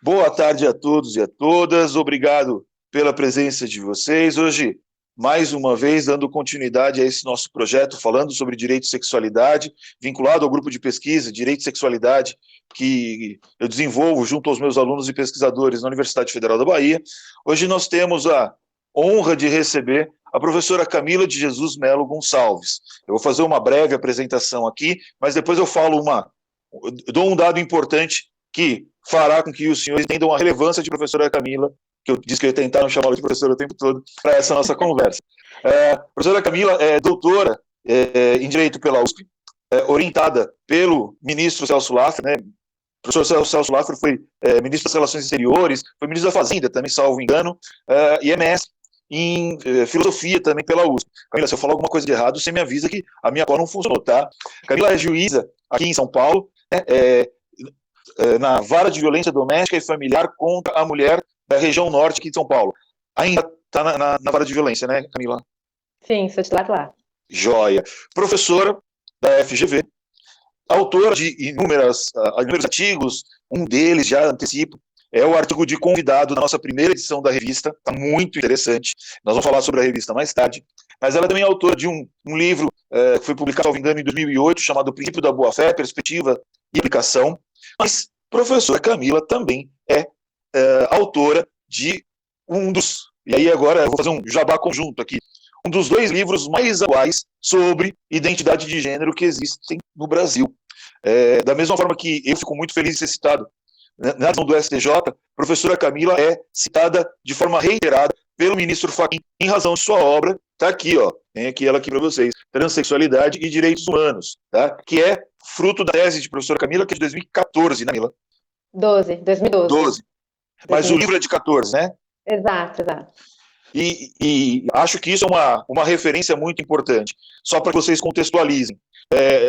Boa tarde a todos e a todas. Obrigado pela presença de vocês. Hoje, mais uma vez, dando continuidade a esse nosso projeto, falando sobre direito e sexualidade, vinculado ao grupo de pesquisa Direito e Sexualidade, que eu desenvolvo junto aos meus alunos e pesquisadores na Universidade Federal da Bahia. Hoje nós temos a honra de receber a professora Camila de Jesus Melo Gonçalves. Eu vou fazer uma breve apresentação aqui, mas depois eu dou um dado importante que fará com que os senhores entendam a relevância de professora Camila, que eu disse que eu ia tentar não chamá-la de professora o tempo todo, para essa nossa conversa. A professora Camila é doutora em Direito pela USP, orientada pelo ministro Celso Laffer, né? O professor Celso Laffer foi ministro das Relações Exteriores, foi ministro da Fazenda também, salvo engano, e é mestre em filosofia também pela USP. Camila, se eu falar alguma coisa de errado, você me avisa que a minha cola não funcionou, tá? Camila é juíza aqui em São Paulo, né? Na vara de violência doméstica e familiar contra a mulher da região norte aqui de São Paulo. Ainda está na vara de violência, né, Camila? Sim, sou titular lá. Joia. Professora da FGV, autora de inúmeros artigos, um deles, já antecipo, é o artigo de convidado da nossa primeira edição da revista, está muito interessante, nós vamos falar sobre a revista mais tarde, mas ela também é autora de um livro que foi publicado, se não me engano, em 2008, chamado O Princípio da Boa-Fé, Perspectiva e Aplicação, mas professora Camila também é autora de um dos, e aí agora eu vou fazer um jabá conjunto aqui, um dos 2 livros mais atuais sobre identidade de gênero que existem no Brasil. Da mesma forma que eu fico muito feliz de ser citado na ação do STJ, professora Camila é citada de forma reiterada pelo ministro Fachin em razão de sua obra, está aqui, ó, tem aqui ela aqui para vocês, Transsexualidade e Direitos Humanos, tá? Que é fruto da tese de professora Camila, que é de 2014, né, Camila? 2012. 12. Mas o livro é de 14, né? Exato. E acho que isso é uma referência muito importante, só para que vocês contextualizem.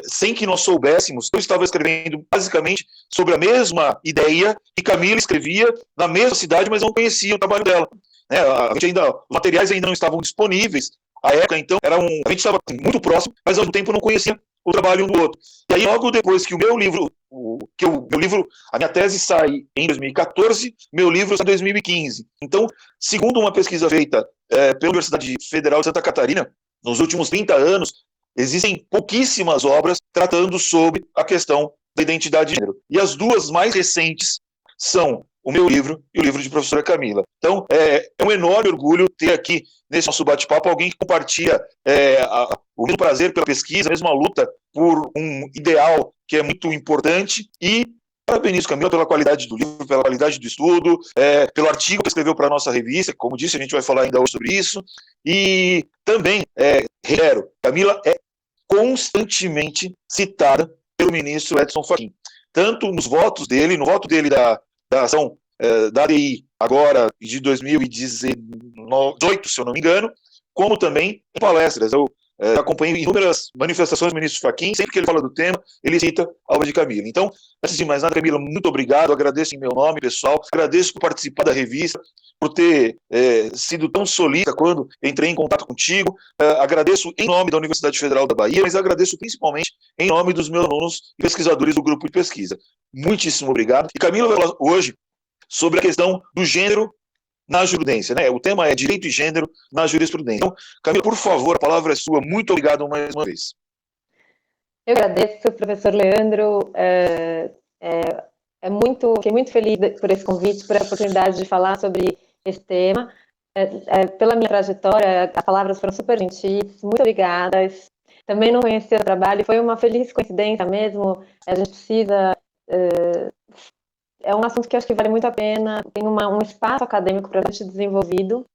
Sem que nós soubéssemos, eu estava escrevendo basicamente sobre a mesma ideia que Camila escrevia na mesma cidade, mas não conhecia o trabalho dela. Os materiais ainda não estavam disponíveis. A época, então, a gente estava muito próximo, mas ao mesmo tempo não conhecia o trabalho um do outro. E aí, logo depois que a minha tese sai em 2014, meu livro sai em 2015. Então, segundo uma pesquisa feita pela Universidade Federal de Santa Catarina, nos últimos 30 anos, existem pouquíssimas obras tratando sobre a questão da identidade de gênero. E as 2 mais recentes são o meu livro e o livro de professora Camila. Então, é um enorme orgulho ter aqui, nesse nosso bate-papo, alguém que compartilha o mesmo prazer pela pesquisa, a mesma luta por um ideal que é muito importante, e parabenizo Camila pela qualidade do livro, pela qualidade do estudo, pelo artigo que escreveu para a nossa revista, como disse, a gente vai falar ainda hoje sobre isso, e também, reitero, Camila é constantemente citada pelo ministro Edson Fachin, tanto no voto dele da ação da ADI, agora de 2018, se eu não me engano, como também em palestras. Eu acompanhei inúmeras manifestações do ministro Fachin, sempre que ele fala do tema, ele cita a obra de Camila. Então, antes de mais nada, Camila, muito obrigado, agradeço em meu nome, pessoal, agradeço por participar da revista, por ter sido tão solícita quando entrei em contato contigo, agradeço em nome da Universidade Federal da Bahia, mas agradeço principalmente em nome dos meus alunos e pesquisadores do grupo de pesquisa. Muitíssimo obrigado. E Camila vai falar hoje sobre a questão do gênero na jurisprudência, né? O tema é direito e gênero na jurisprudência. Então, Camila, por favor, a palavra é sua. Muito obrigado mais uma vez. Eu agradeço, professor Leandro. Fiquei muito feliz por esse convite, por a oportunidade de falar sobre esse tema. Pela minha trajetória, as palavras foram super gentis. Muito obrigada. Também não conhecia o trabalho, foi uma feliz coincidência mesmo. A gente precisa... É um assunto que acho que vale muito a pena, tem um espaço acadêmico para ser desenvolvido.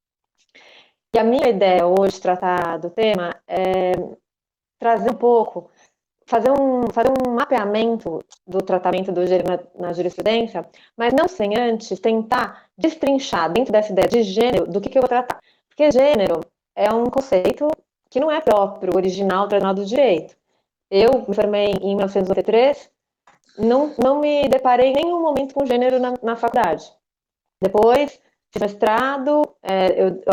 E a minha ideia hoje, tratar do tema, é trazer um pouco, fazer um mapeamento do tratamento do gênero na jurisprudência, mas não sem antes tentar destrinchar dentro dessa ideia de gênero do que eu vou tratar. Porque gênero é um conceito que não é próprio, original, tradicional do direito. Eu me formei em 1993, não me deparei em nenhum momento com gênero na faculdade. Depois, fiz mestrado,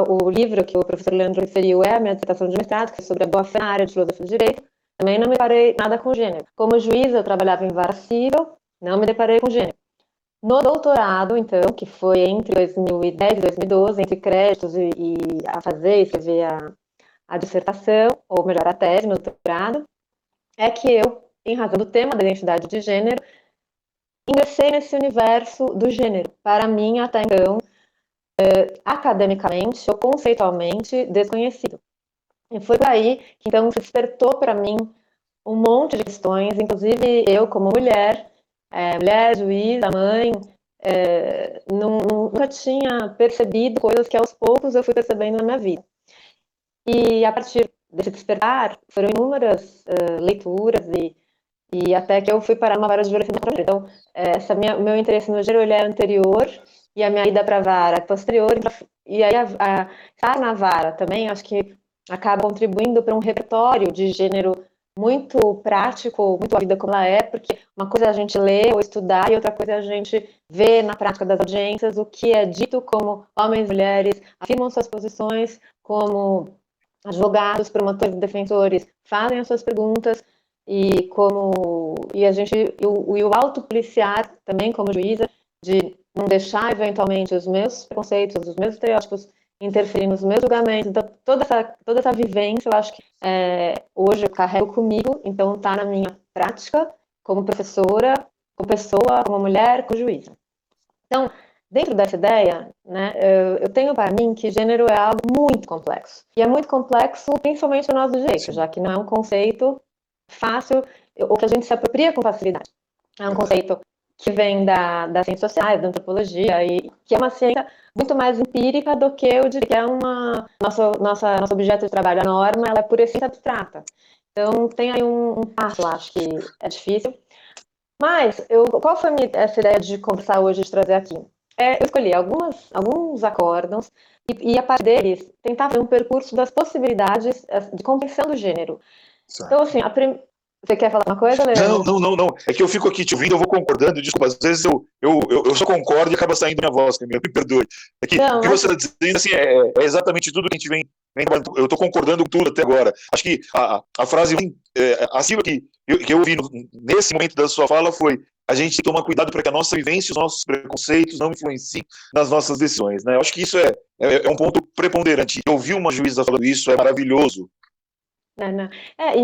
o livro que o professor Leandro referiu é a minha dissertação de mestrado, que é sobre a boa-fé na área de filosofia do direito. Também não me deparei nada com gênero. Como juíza, eu trabalhava em vara civil, não me deparei com gênero. No doutorado, então, que foi entre 2010 e 2012, entre créditos e a fazer e escrever a dissertação, ou melhor, a tese no doutorado, é que eu, em razão do tema da identidade de gênero, ingressei nesse universo do gênero. Para mim, até então, academicamente ou conceitualmente desconhecido. E foi por aí que então se despertou para mim um monte de questões, inclusive eu como mulher, mulher, juíza, mãe, nunca tinha percebido coisas que aos poucos eu fui percebendo na minha vida. E a partir desse despertar, foram inúmeras leituras e até que eu fui parar numa vara de violência contra a mulher. Então, meu interesse no gênero ele é anterior e a minha ida para a vara é posterior. E aí, estar na vara também, acho que acaba contribuindo para um repertório de gênero muito prático, muito a vida como ela é, porque uma coisa é a gente ler ou estudar e outra coisa é a gente ver na prática das audiências o que é dito como homens e mulheres afirmam suas posições, como advogados, promotores e defensores fazem as suas perguntas e a gente e o autopoliciar também como juíza de não deixar eventualmente os meus preconceitos, os meus estereótipos interferir nos meus julgamentos. Então toda essa vivência eu acho que hoje eu carrego comigo, então está na minha prática como professora, como pessoa, como mulher, como juíza. Então, dentro dessa ideia, né, eu tenho para mim que gênero é algo muito complexo. E é muito complexo principalmente no nosso direito, já que não é um conceito fácil, ou que a gente se apropria com facilidade. É um conceito que vem das ciências sociais, da antropologia, e que é uma ciência muito mais empírica do que eu diria que é nosso objeto de trabalho. A norma, ela é por essência abstrata. Então, tem aí um passo, acho que é difícil. Mas, qual foi essa ideia de conversar hoje, de trazer aqui? Eu escolhi alguns acórdãos e, a partir deles, tentar fazer um percurso das possibilidades de compreensão do gênero. Certo. Então, assim, você quer falar uma coisa, Leandro? Não. É que eu fico aqui te ouvindo, eu vou concordando, desculpa, às vezes eu só concordo e acaba saindo minha voz, Camila, me perdoe. É que Não, o que mas... você está dizendo assim, é exatamente tudo que a gente vem trabalhando. Eu estou concordando com tudo até agora. Acho que a frase acima que eu ouvi nesse momento da sua fala foi: a gente tem que tomar cuidado para que a nossa vivência e os nossos preconceitos não influenciem nas nossas decisões. Né? Eu acho que isso é um ponto preponderante. Ouvir uma juíza falando isso é maravilhoso. Não.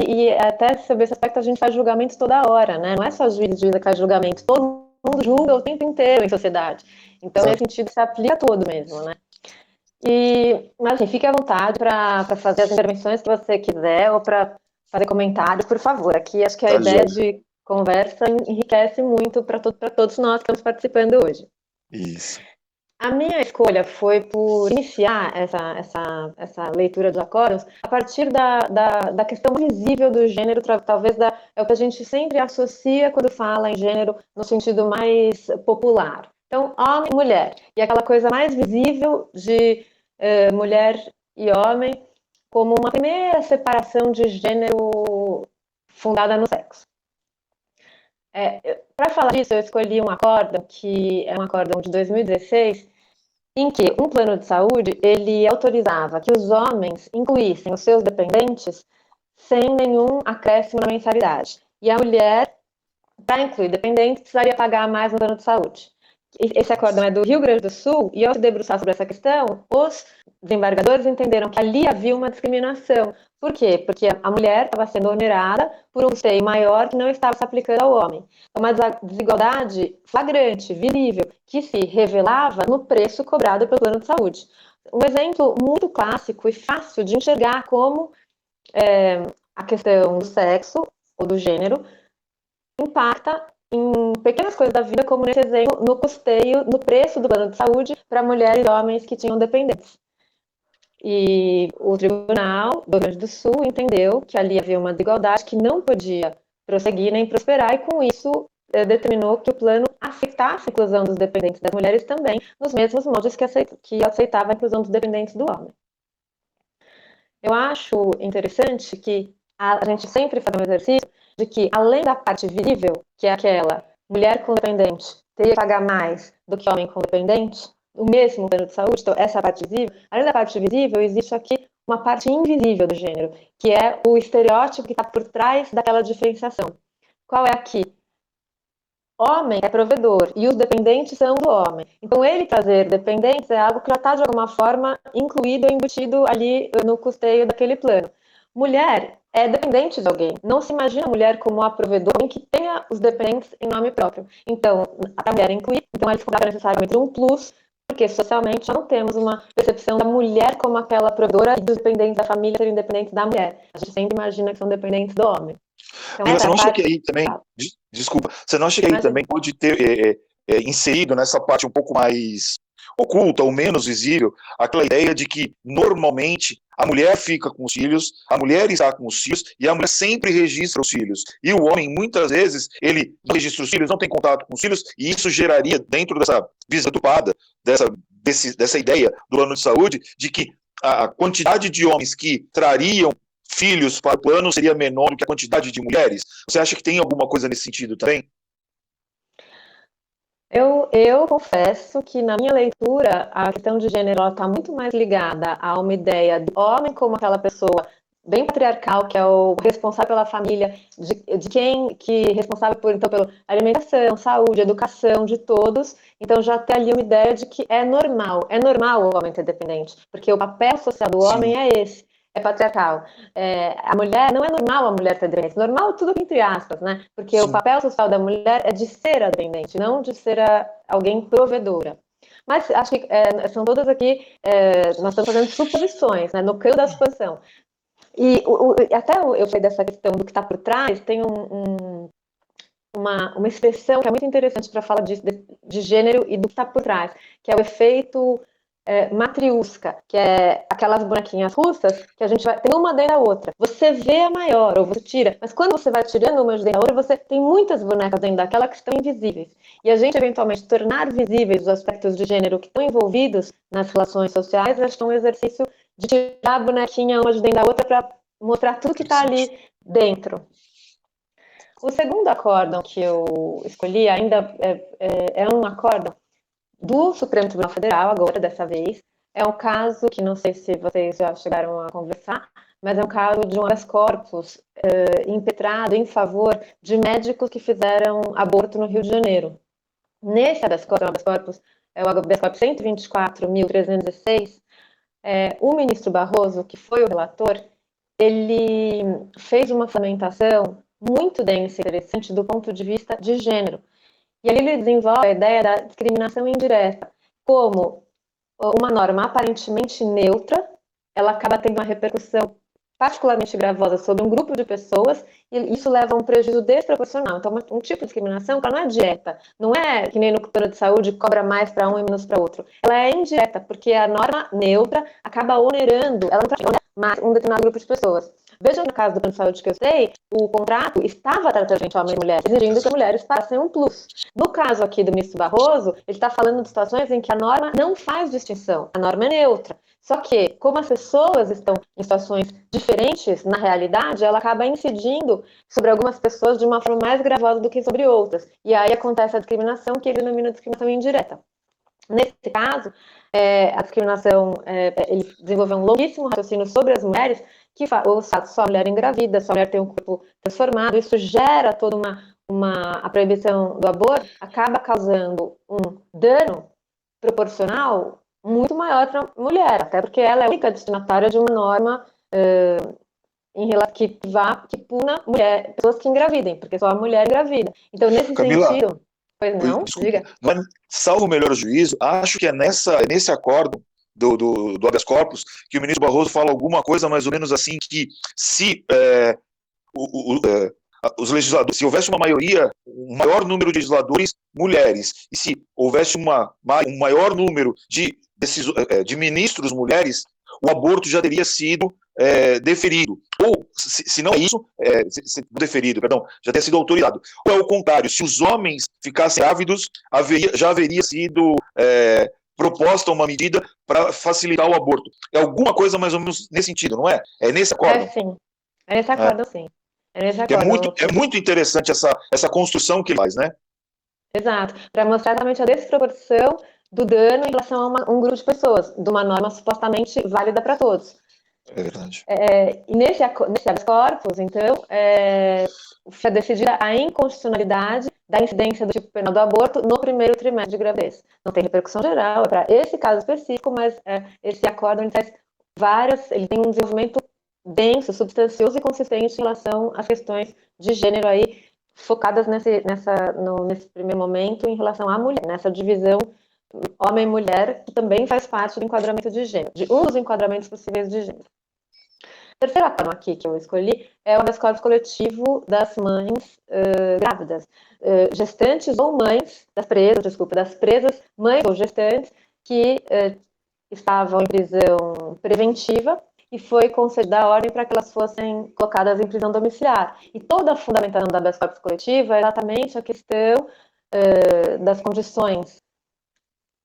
E até sobre esse aspecto a gente faz julgamentos toda hora, né? Não é só juiz que faz julgamento, todo mundo julga o tempo inteiro em sociedade. Então, nesse sentido, se aplica a todo mesmo, né? Mas, assim, fique à vontade para fazer as intervenções que você quiser ou para fazer comentários, por favor. Aqui, acho que a ideia de conversa enriquece muito para todos nós que estamos participando hoje. Isso. A minha escolha foi por iniciar essa leitura dos acórdãos a partir da questão visível do gênero, talvez é o que a gente sempre associa quando fala em gênero no sentido mais popular. Então, homem e mulher. E aquela coisa mais visível de mulher e homem como uma primeira separação de gênero fundada no sexo. Para falar disso, eu escolhi um acórdão que é um acórdão de 2016, em que um plano de saúde ele autorizava que os homens incluíssem os seus dependentes sem nenhum acréscimo na mensalidade. E a mulher, para incluir dependentes, precisaria pagar mais no plano de saúde. Esse acórdão é do Rio Grande do Sul, e ao se debruçar sobre essa questão, os desembargadores entenderam que ali havia uma discriminação. Por quê? Porque a mulher estava sendo onerada por um custeio maior que não estava se aplicando ao homem. Uma desigualdade flagrante, visível, que se revelava no preço cobrado pelo plano de saúde. Um exemplo muito clássico e fácil de enxergar como a questão do sexo ou do gênero impacta em pequenas coisas da vida, como nesse exemplo, no custeio, no preço do plano de saúde para mulheres e homens que tinham dependentes. E o Tribunal do Rio Grande do Sul entendeu que ali havia uma desigualdade que não podia prosseguir nem prosperar, e com isso determinou que o plano aceitasse a inclusão dos dependentes das mulheres também, nos mesmos moldes que aceitava a inclusão dos dependentes do homem. Eu acho interessante que a gente sempre faz um exercício de que, além da parte visível, que é aquela mulher com dependente teria que pagar mais do que homem com dependente, o mesmo plano de saúde, então essa parte visível, além da parte visível, existe aqui uma parte invisível do gênero, que é o estereótipo que está por trás daquela diferenciação. Qual é aqui? homem é provedor e os dependentes são do homem. Então, ele trazer dependentes é algo que já está, de alguma forma, incluído, embutido ali no custeio daquele plano. Mulher é dependente de alguém. Não se imagina a mulher como a provedora, alguém que tenha os dependentes em nome próprio. Então, a mulher é incluída, então ela ficava necessariamente um plus, porque socialmente não temos uma percepção da mulher como aquela provedora e dos dependentes da família serem dependentes da mulher. A gente sempre imagina que são dependentes do homem. Então, Camila, essa você é a não acha parte. que aí também, desculpa, você não acha que aí Imagina. também pode ter inserido nessa parte um pouco mais oculta ou menos visível aquela ideia de que normalmente a mulher fica com os filhos, a mulher está com os filhos e a mulher sempre registra os filhos. E o homem, muitas vezes, ele não registra os filhos, não tem contato com os filhos, e isso geraria, dentro dessa visão deturpada, dessa ideia do plano de saúde, de que a quantidade de homens que trariam filhos para o plano seria menor do que a quantidade de mulheres? Você acha que tem alguma coisa nesse sentido também? Eu confesso que, na minha leitura, a questão de gênero está muito mais ligada a uma ideia do homem como aquela pessoa bem patriarcal, que é o responsável pela família, de quem que é responsável por, então, pela alimentação, saúde, educação de todos. Então já tem ali uma ideia de que é normal o homem ter dependente, porque o papel social do homem Sim. é esse. É patriarcal. A mulher, não é normal a mulher ter dependência. Normal tudo entre aspas, né? Porque o Sim. papel social da mulher é de ser a dependente, não de ser alguém provedora. Mas acho que são todas aqui, nós estamos fazendo suposições, né? No campo da suposição. E até eu falei dessa questão do que está por trás, tem uma expressão que é muito interessante para falar de gênero e do que está por trás, que é o efeito matriusca, que é aquelas bonequinhas russas que a gente vai tem uma dentro da outra. Você vê a maior, ou você tira, mas quando você vai tirando uma dentro da outra, você tem muitas bonecas dentro daquela que estão invisíveis. E a gente, eventualmente, tornar visíveis os aspectos de gênero que estão envolvidos nas relações sociais, acho que é um exercício de tirar a bonequinha uma de dentro da outra para mostrar tudo que está ali dentro. O segundo acórdão que eu escolhi ainda é um acórdão do Supremo Tribunal Federal, agora, dessa vez. É um caso que não sei se vocês já chegaram a conversar, mas é um caso de um habeas corpus impetrado em favor de médicos que fizeram aborto no Rio de Janeiro. Nesse habeas corpus, é o habeas corpus 124.316, o ministro Barroso, que foi o relator, ele fez uma fundamentação muito densa e interessante do ponto de vista de gênero. E ali ele desenvolve a ideia da discriminação indireta, como uma norma aparentemente neutra, ela acaba tendo uma repercussão particularmente gravosa sobre um grupo de pessoas, e isso leva a um prejuízo desproporcional. Então, um tipo de discriminação que não é direta, não é que nem no plano de saúde, cobra mais para um e menos para outro. Ela é indireta, porque a norma neutra acaba onerando, ela não onera mais um determinado grupo de pessoas. Veja no caso do plano de saúde que eu sei, o contrato estava tratando gente homem e mulher, exigindo que as mulheres passassem um plus. No caso aqui do ministro Barroso, ele está falando de situações em que a norma não faz distinção, a norma é neutra. Só que, como as pessoas estão em situações diferentes na realidade, ela acaba incidindo sobre algumas pessoas de uma forma mais gravosa do que sobre outras. E aí acontece a discriminação, que ele denomina discriminação indireta. Nesse caso, a discriminação, ele desenvolveu um longuíssimo raciocínio sobre as mulheres, que os fatos, só a mulher engravida, só a mulher tem um corpo transformado, isso gera toda a proibição do aborto, acaba causando um dano proporcional muito maior para a mulher, até porque ela é a única destinatária de uma norma que puna pessoas que engravidem, porque só a mulher engravida. Então, nesse Camila, sentido, pois não, desculpa, diga. salvo o melhor juízo, acho que é nesse acordo do habeas corpus que o ministro Barroso fala alguma coisa mais ou menos assim, que se os legisladores, se houvesse uma maioria, um maior número de legisladores mulheres, e se houvesse um maior número de ministros mulheres, o aborto já teria sido deferido. Ou, se não é isso, deferido, perdão, já teria sido autorizado. Ou é o contrário, se os homens ficassem grávidos, já haveria sido proposta uma medida para facilitar o aborto. É alguma coisa mais ou menos nesse sentido, não é? É nesse acordo? Sim. É nesse acordo, sim. É muito interessante essa construção que ele faz, né? Exato. Para mostrar exatamente a desproporção do dano em relação a um grupo de pessoas, de uma norma supostamente válida para todos. É verdade. E nesse habeas corpus, então, foi decidida a inconstitucionalidade da incidência do tipo penal do aborto no primeiro trimestre de gravidez. Não tem repercussão geral, é para esse caso específico, mas esse acordo ele tem um desenvolvimento denso, substancioso e consistente em relação às questões de gênero aí, focadas nesse primeiro momento em relação à mulher, nessa divisão homem e mulher, que também faz parte do enquadramento de gênero, de um dos enquadramentos possíveis de gênero. A terceira forma aqui que eu escolhi é o habeas corpus coletivo das mães grávidas, gestantes ou mães das presas, mães ou gestantes que estavam em prisão preventiva e foi concedida a ordem para que elas fossem colocadas em prisão domiciliar. E toda a fundamentação da habeas corpus coletivo é exatamente a questão das condições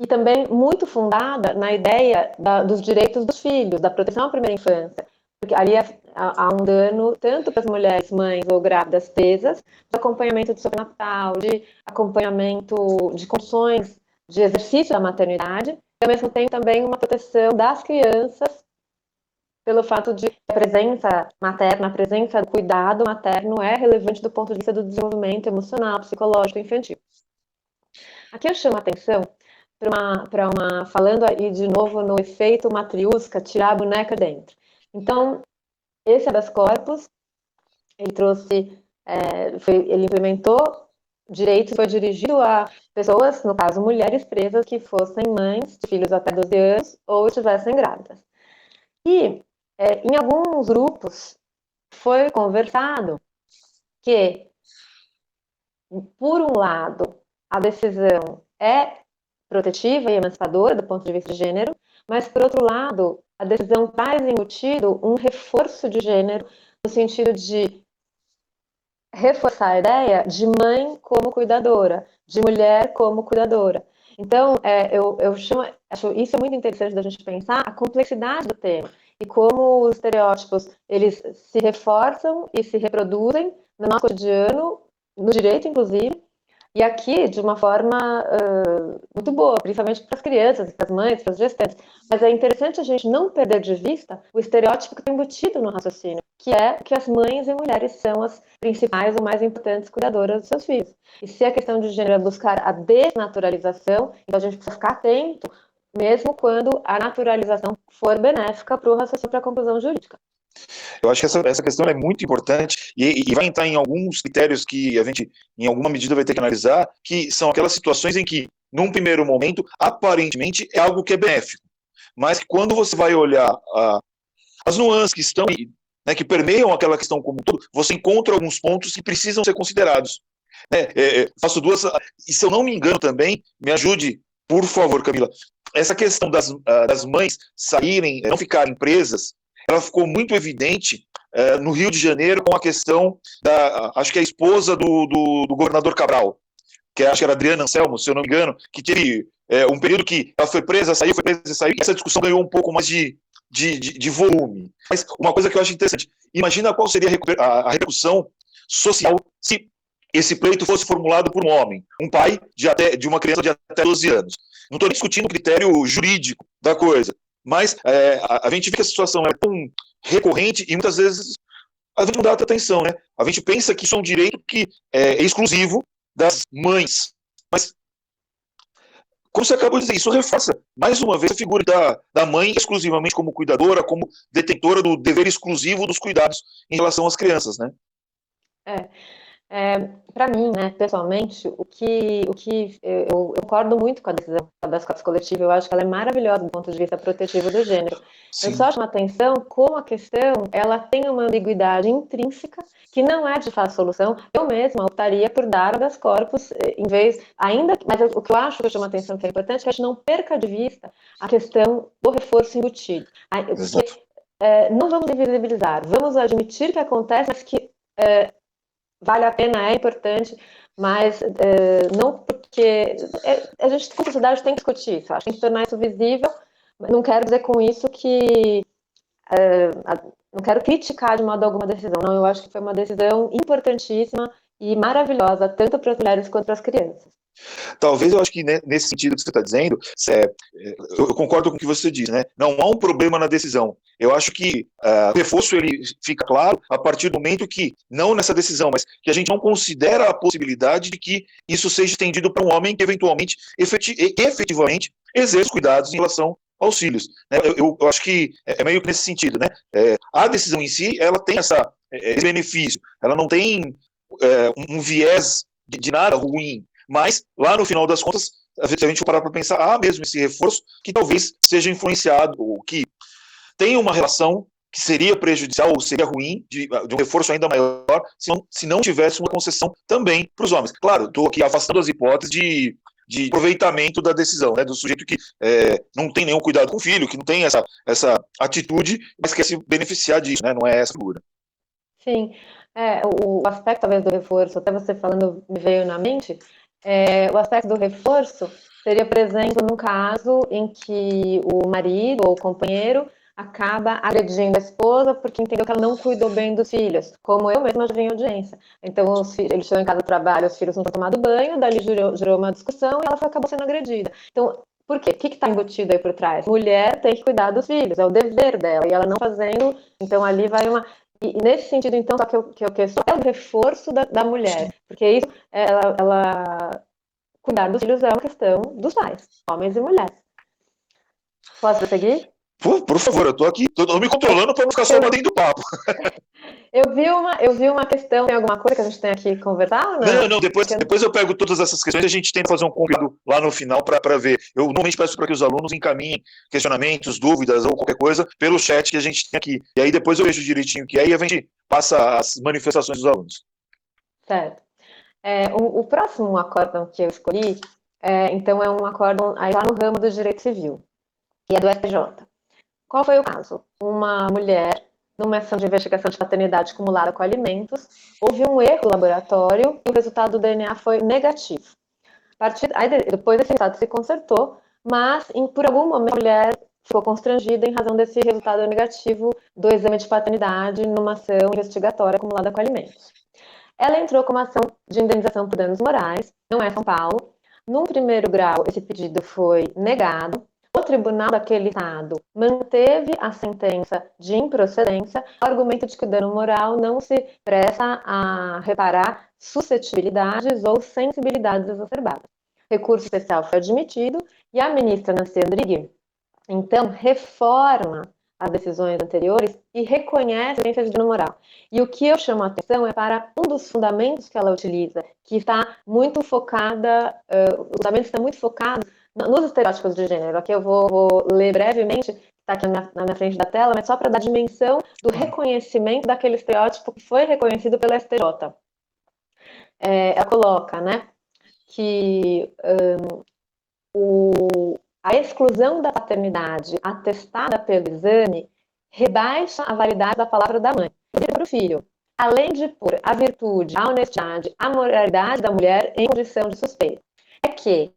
e também muito fundada na ideia dos direitos dos filhos, da proteção à primeira infância. Porque ali há um dano tanto para as mulheres, mães ou grávidas presas, de acompanhamento do natal, de acompanhamento de condições de exercício da maternidade, e ao mesmo tempo também uma proteção das crianças pelo fato de a presença materna, a presença do cuidado materno é relevante do ponto de vista do desenvolvimento emocional, psicológico e infantil. Aqui eu chamo a atenção falando aí de novo no efeito matriusca, tirar a boneca dentro. Então, esse habeas corpus, ele implementou direitos, foi dirigido a pessoas, no caso mulheres presas, que fossem mães de filhos até 12 anos ou estivessem grávidas. E em alguns grupos foi conversado que, por um lado, a decisão é protetiva e emancipadora do ponto de vista de gênero, mas, por outro lado, a decisão traz embutido um reforço de gênero no sentido de reforçar a ideia de mãe como cuidadora, de mulher como cuidadora. Então, acho isso é muito interessante da gente pensar a complexidade do tema e como os estereótipos eles se reforçam e se reproduzem no nosso cotidiano, no direito, inclusive, e aqui de uma forma muito boa, principalmente para as crianças, para as mães, para as gestantes. Mas é interessante a gente não perder de vista o estereótipo que está embutido no raciocínio, que é que as mães e mulheres são as principais ou mais importantes cuidadoras dos seus filhos. E se a questão de gênero é buscar a desnaturalização, então a gente precisa ficar atento, mesmo quando a naturalização for benéfica para o raciocínio, para a conclusão jurídica. Eu acho que essa questão é muito importante e vai entrar em alguns critérios que a gente, em alguma medida, vai ter que analisar, que são aquelas situações em que, num primeiro momento, aparentemente é algo que é benéfico, mas que quando você vai olhar as nuances que estão aí, né, que permeiam aquela questão como tudo, você encontra alguns pontos que precisam ser considerados. Faço duas, e se eu não me engano também, me ajude, por favor, Camila, essa questão das mães saírem, não ficarem presas, ela ficou muito evidente no Rio de Janeiro com a questão acho que a esposa do governador Cabral, que acho que era Adriana Anselmo, se eu não me engano, que teve um período que ela foi presa, saiu, e essa discussão ganhou um pouco mais de volume. Mas uma coisa que eu acho interessante, imagina qual seria a repercussão social se esse pleito fosse formulado por um homem, um pai de uma criança de até 12 anos. Não estou nem discutindo o critério jurídico da coisa, mas a gente vê que a situação é tão recorrente e muitas vezes a gente não dá atenção, né? A gente pensa que isso é um direito que é exclusivo das mães, mas como você acabou de dizer, isso reforça mais uma vez a figura da mãe exclusivamente como cuidadora, como detentora do dever exclusivo dos cuidados em relação às crianças, né? Para mim, né, pessoalmente, eu concordo muito com a decisão das corpus coletivas, eu acho que ela é maravilhosa do ponto de vista protetivo do gênero. Sim. Eu só chamo a atenção como a questão ela tem uma ambiguidade intrínseca que não é de fácil solução. Eu mesma optaria por dar habeas corpus em vez, mas o que eu acho que eu chamo a atenção que é importante é que a gente não perca de vista a questão do reforço embutido. Não vamos invisibilizar, vamos admitir que acontece, mas que vale a pena, é importante, mas não porque a gente, como sociedade, tem que discutir isso, acho que tem que tornar isso visível. Não quero dizer com isso que não quero criticar de modo alguma a decisão, não, eu acho que foi uma decisão importantíssima e maravilhosa, tanto para as mulheres quanto para as crianças. Talvez eu acho que nesse sentido que você está dizendo, eu concordo com o que você diz, né? Não há um problema na decisão. Eu acho que o reforço ele fica claro a partir do momento que, não nessa decisão, mas que a gente não considera a possibilidade de que isso seja estendido para um homem que eventualmente, efetivamente, exerce cuidados em relação aos filhos. Eu acho que é meio que nesse sentido, né? A decisão em si, ela tem esse benefício, ela não tem um viés de nada ruim, mas lá no final das contas, a gente for parar para pensar, há mesmo esse reforço que talvez seja influenciado, ou que tenha uma relação que seria prejudicial ou seria ruim, de um reforço ainda maior, se não tivesse uma concessão também para os homens. Claro, estou aqui afastando as hipóteses de aproveitamento da decisão, né, do sujeito que não tem nenhum cuidado com o filho, que não tem essa atitude, mas quer se beneficiar disso, né, não é essa figura. Sim, o aspecto talvez do reforço, até você falando, me veio na mente, o aspecto do reforço seria, por exemplo, num caso em que o marido ou o companheiro acaba agredindo a esposa porque entendeu que ela não cuidou bem dos filhos, como eu mesma já vi em audiência. Então, ele chegou em casa do trabalho, os filhos não tinham tomado banho, dali gerou uma discussão e ela acabou sendo agredida. Então, por quê? O que está embutido aí por trás? Mulher tem que cuidar dos filhos, é o dever dela, e ela não fazendo, então ali vai uma... E nesse sentido, então, só que eu questiono é o reforço da mulher, porque isso, ela cuidar dos filhos é uma questão dos pais, homens e mulheres. Posso prosseguir? Por favor, eu estou aqui, estou me controlando para não ficar só dentro do papo. Eu vi uma questão, tem alguma coisa que a gente tem aqui que conversar? Não, depois eu pego todas essas questões e a gente tenta fazer um compilado lá no final para ver. Eu normalmente peço para que os alunos encaminhem questionamentos, dúvidas ou qualquer coisa pelo chat que a gente tem aqui. E aí depois eu vejo direitinho que aí a gente passa as manifestações dos alunos. Certo. O próximo acórdão que eu escolhi, então, é um acórdão aí lá no ramo do direito civil, e é do STJ. Qual foi o caso? Uma mulher, numa ação de investigação de paternidade acumulada com alimentos, houve um erro no laboratório e o resultado do DNA foi negativo. Depois esse resultado se consertou, mas por algum momento a mulher ficou constrangida em razão desse resultado negativo do exame de paternidade numa ação investigatória acumulada com alimentos. Ela entrou com uma ação de indenização por danos morais, não é São Paulo. Num primeiro grau, esse pedido foi negado. O tribunal daquele estado manteve a sentença de improcedência, o argumento de que o dano moral não se presta a reparar suscetibilidades ou sensibilidades exacerbadas. Recurso especial foi admitido e a ministra Nancy Andrighi, então, reforma as decisões anteriores e reconhece a existência de dano moral. E o que eu chamo a atenção é para um dos fundamentos que ela utiliza, que está muito focada, os fundamentos estão muito focados nos estereótipos de gênero. Aqui eu vou ler brevemente, está aqui na minha frente da tela, mas só para dar dimensão do reconhecimento daquele estereótipo que foi reconhecido pela STJ. Ela coloca, né, que a exclusão da paternidade atestada pelo exame rebaixa a validade da palavra da mãe para o filho, além de pôr a virtude, a honestidade, a moralidade da mulher em condição de suspeita. É que,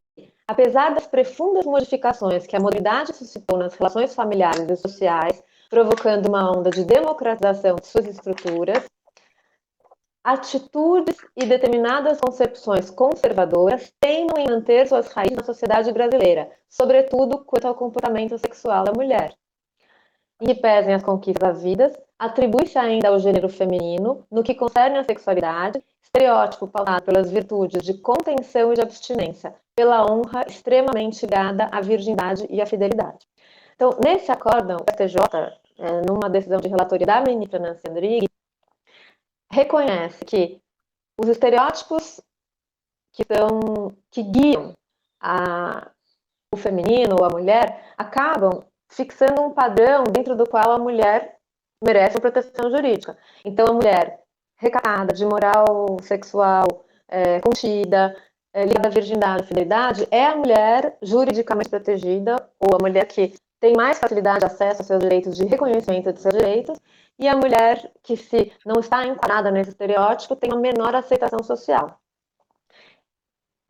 apesar das profundas modificações que a modernidade suscitou nas relações familiares e sociais, provocando uma onda de democratização de suas estruturas, atitudes e determinadas concepções conservadoras tendem em manter suas raízes na sociedade brasileira, sobretudo quanto ao comportamento sexual da mulher. Em que pesem as conquistas da vida, atribui-se ainda ao gênero feminino, no que concerne à sexualidade, estereótipo pautado pelas virtudes de contenção e de abstinência, pela honra extremamente ligada à virgindade e à fidelidade. Então, nesse acórdão, o STJ, numa decisão de relatoria da ministra Nancy Andrighi, reconhece que os estereótipos que guiam o feminino ou a mulher acabam fixando um padrão dentro do qual a mulher merece uma proteção jurídica. Então, a mulher recatada, de moral sexual contida, ligada à virgindade e fidelidade, é a mulher juridicamente protegida, ou a mulher que tem mais facilidade de acesso aos seus direitos, de reconhecimento de seus direitos, e a mulher que, se não está enquadrada nesse estereótipo, tem uma menor aceitação social.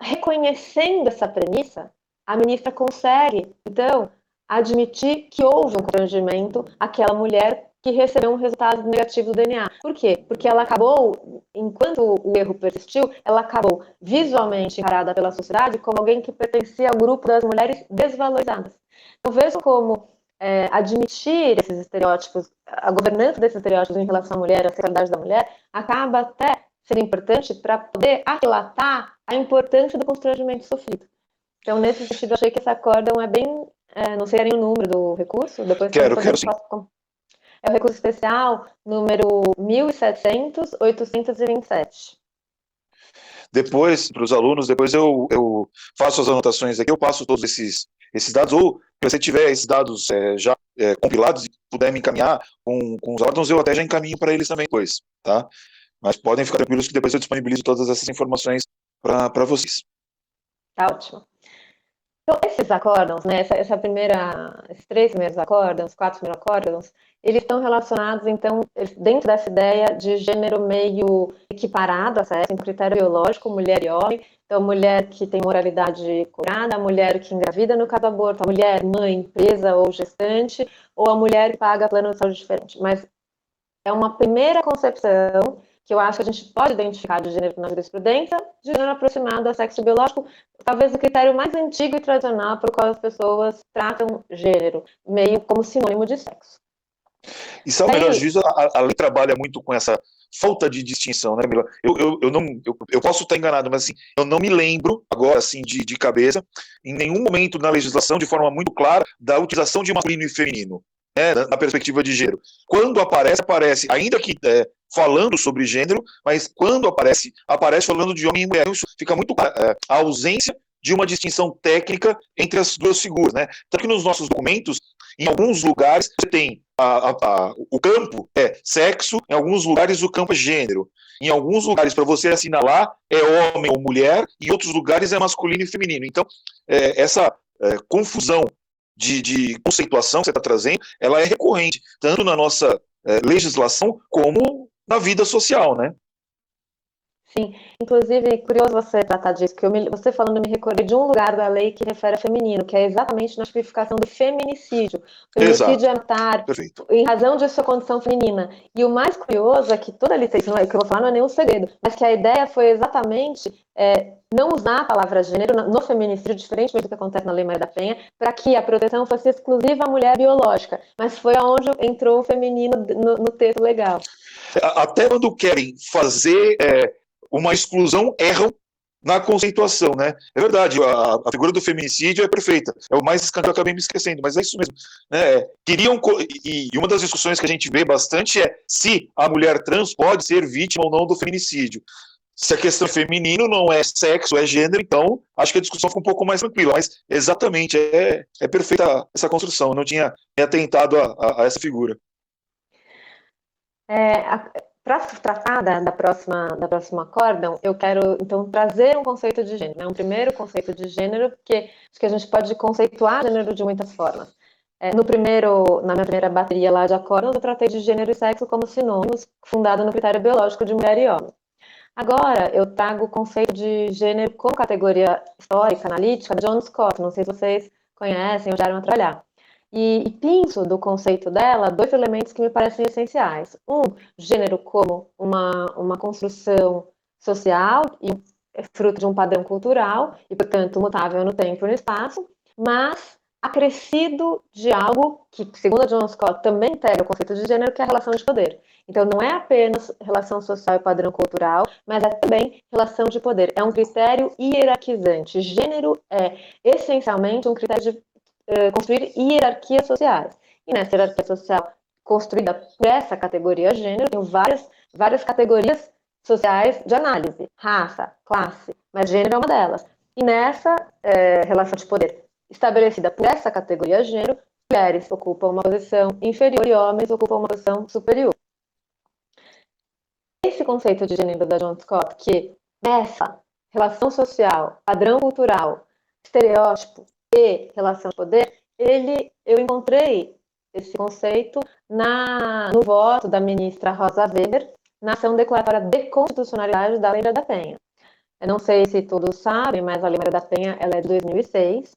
Reconhecendo essa premissa, a ministra consegue, então, admitir que houve um constrangimento àquela mulher que recebeu um resultado negativo do DNA. Por quê? Porque ela acabou, enquanto o erro persistiu, ela acabou visualmente encarada pela sociedade como alguém que pertencia ao grupo das mulheres desvalorizadas. Então, vejo como admitir esses estereótipos, a governança desses estereótipos em relação à mulher, à sexualidade da mulher, acaba até sendo importante para poder aquilatar a importância do constrangimento sofrido. Então, nesse sentido, eu achei que esse acórdão é bem... não sei nem o número do recurso, depois Quero sim. é o recurso especial número 1700-827. Depois, para os alunos, depois eu faço as anotações aqui, eu passo todos esses dados, ou se você tiver esses dados já compilados e puder me encaminhar com os órgãos, eu até já encaminho para eles também depois, tá? Mas podem ficar tranquilos que depois eu disponibilizo todas essas informações para vocês. Tá ótimo. Então, esses acórdãos, né, esses 3 primeiros acórdãos, 4 primeiros acórdãos, eles estão relacionados, então, dentro dessa ideia de gênero meio equiparado, em critério biológico, mulher e homem. Então, mulher que tem moralidade curada, a mulher que engravida, no caso do aborto, a mulher mãe, presa ou gestante, ou a mulher que paga plano de saúde diferente. Mas é uma primeira concepção que eu acho que a gente pode identificar de gênero na jurisprudência, de gênero aproximado ao sexo biológico, talvez o critério mais antigo e tradicional por qual as pessoas tratam gênero, meio como sinônimo de sexo. E se é o melhor juízo, a lei trabalha muito com essa falta de distinção, né, Mila? Eu posso estar enganado, mas assim, eu não me lembro agora, assim, de cabeça, em nenhum momento na legislação, de forma muito clara, da utilização de masculino e feminino, né, na perspectiva de gênero. Quando aparece, ainda que falando sobre gênero, mas quando aparece falando de homem e mulher. Isso fica muito claro, a ausência de uma distinção técnica entre as duas figuras, né? Tanto que nos nossos documentos, em alguns lugares, você tem o campo é sexo, em alguns lugares o campo é gênero. Em alguns lugares, para você assinalar, é homem ou mulher, em outros lugares é masculino e feminino. Então, essa confusão de conceituação que você está trazendo, ela é recorrente, tanto na nossa legislação como na vida social, né? Sim, inclusive, curioso você tratar disso, que você falando, me recordei de um lugar da lei que refere a feminino, que é exatamente na tipificação do feminicídio. O feminicídio é matar em razão de sua condição feminina. E o mais curioso é que toda a licença, que eu vou falar não é nenhum segredo, mas que a ideia foi exatamente não usar a palavra gênero no feminicídio, diferentemente do que acontece na Lei Maria da Penha, para que a proteção fosse exclusiva à mulher biológica. Mas foi aonde entrou o feminino no texto legal. Até quando querem fazer uma exclusão, erram na conceituação, né? É verdade, a figura do feminicídio é perfeita, é o mais escândalo que eu acabei me esquecendo, mas é isso mesmo, né? E uma das discussões que a gente vê bastante é se a mulher trans pode ser vítima ou não do feminicídio. Se a questão é feminino, não é sexo, é gênero, então acho que a discussão fica um pouco mais tranquila, mas exatamente, é perfeita essa construção, eu não tinha me atentado a essa figura. Para tratar da próxima acórdão, eu quero, então, trazer um conceito de gênero, né? Um primeiro conceito de gênero, porque acho que a gente pode conceituar gênero de muitas formas. Na minha primeira bateria lá de acórdãos, eu tratei de gênero e sexo como sinônimos, fundado no critério biológico de mulher e homem. Agora, eu trago o conceito de gênero como categoria histórica, analítica, de John Scott, não sei se vocês conhecem ou já iram trabalhar. E pinço do conceito dela 2 elementos que me parecem essenciais. Gênero como uma construção social e fruto de um padrão cultural, e, portanto, mutável no tempo e no espaço, mas acrescido de algo que, segundo a John Scott, também integra o conceito de gênero, que é a relação de poder. Então, não é apenas relação social e padrão cultural, mas é também relação de poder. É um critério hierarquizante. Gênero é, essencialmente, um critério de construir hierarquias sociais. E nessa hierarquia social construída por essa categoria gênero, tem várias categorias sociais de análise. Raça, classe, mas gênero é uma delas. E nessa relação de poder estabelecida por essa categoria gênero, mulheres ocupam uma posição inferior e homens ocupam uma posição superior. Esse conceito de gênero da John Scott, que nessa relação social, padrão cultural, estereótipo e relação de poder, eu encontrei esse conceito no voto da ministra Rosa Weber na ação declaratória de constitucionalidade da Lei Maria da Penha. Eu não sei se todos sabem, mas a Lei Maria da Penha ela é de 2006,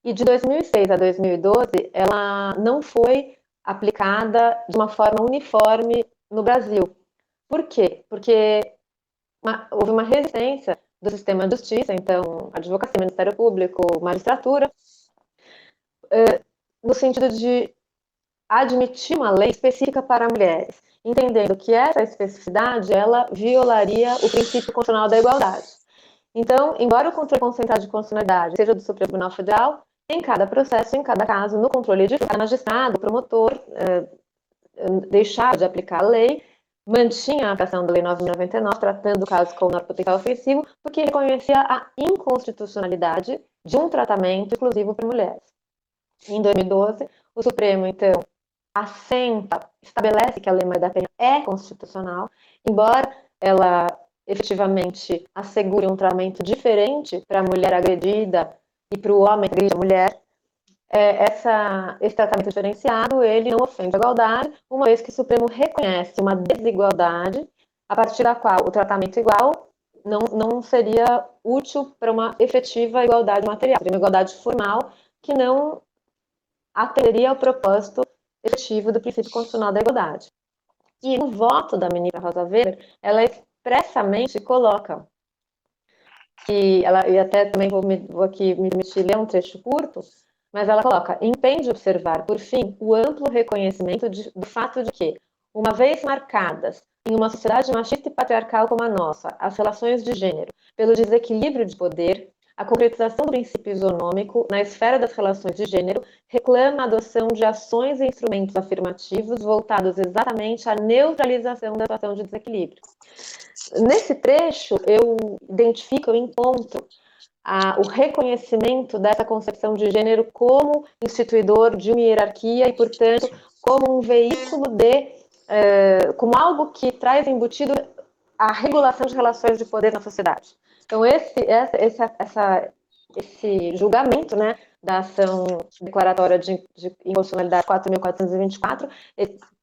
e de 2006 a 2012 ela não foi aplicada de uma forma uniforme no Brasil. Por quê? Porque houve uma resistência do sistema de justiça, então, advocacia, Ministério Público, magistratura, no sentido de admitir uma lei específica para mulheres, entendendo que essa especificidade ela violaria o princípio constitucional da igualdade. Então, embora o controle concentrado de constitucionalidade seja do Supremo Tribunal Federal, em cada processo, em cada caso, no controle de cada magistrado, promotor, deixava de aplicar a lei, mantinha a aplicação da Lei 9.099, tratando o caso como narcopotencial ofensivo, porque reconhecia a inconstitucionalidade de um tratamento exclusivo para mulheres. Em 2012, o Supremo, então, estabelece que a Lei Maria da Penha é constitucional, embora ela efetivamente assegure um tratamento diferente para a mulher agredida e para o homem que agride a mulher. Esse tratamento diferenciado, ele não ofende a igualdade, uma vez que o Supremo reconhece uma desigualdade, a partir da qual o tratamento igual não seria útil para uma efetiva igualdade material, seria uma igualdade formal que não atenderia ao propósito efetivo do princípio constitucional da igualdade. E no voto da ministra Rosa Weber, ela expressamente coloca que, e até também vou aqui me permitir ler um trecho curto, mas ela coloca: impende observar, por fim, o amplo reconhecimento do fato de que, uma vez marcadas em uma sociedade machista e patriarcal como a nossa, as relações de gênero, pelo desequilíbrio de poder, a concretização do princípio isonômico na esfera das relações de gênero reclama a adoção de ações e instrumentos afirmativos voltados exatamente à neutralização da situação de desequilíbrio. Nesse trecho, eu encontro o reconhecimento dessa concepção de gênero como instituidor de uma hierarquia e, portanto, como um veículo como algo que traz embutido a regulação de relações de poder na sociedade. Então, esse julgamento, né, da ação declaratória de inconstitucionalidade 4.424,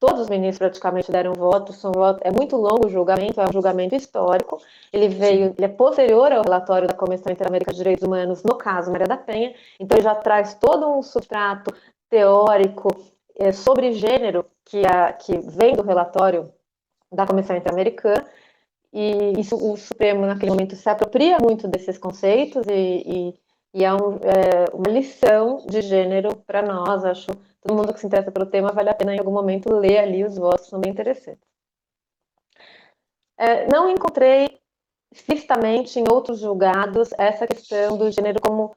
todos os ministros praticamente deram voto, é muito longo o julgamento, é um julgamento histórico, ele é posterior ao relatório da Comissão Interamericana de Direitos Humanos, no caso Maria da Penha, então ele já traz todo um substrato teórico sobre gênero que vem do relatório da Comissão Interamericana, e o Supremo, naquele momento, se apropria muito desses conceitos e é uma lição de gênero para nós. Acho que todo mundo que se interessa pelo tema vale a pena, em algum momento, ler ali os votos, são bem interessantes. Não encontrei explicitamente em outros julgados essa questão do gênero como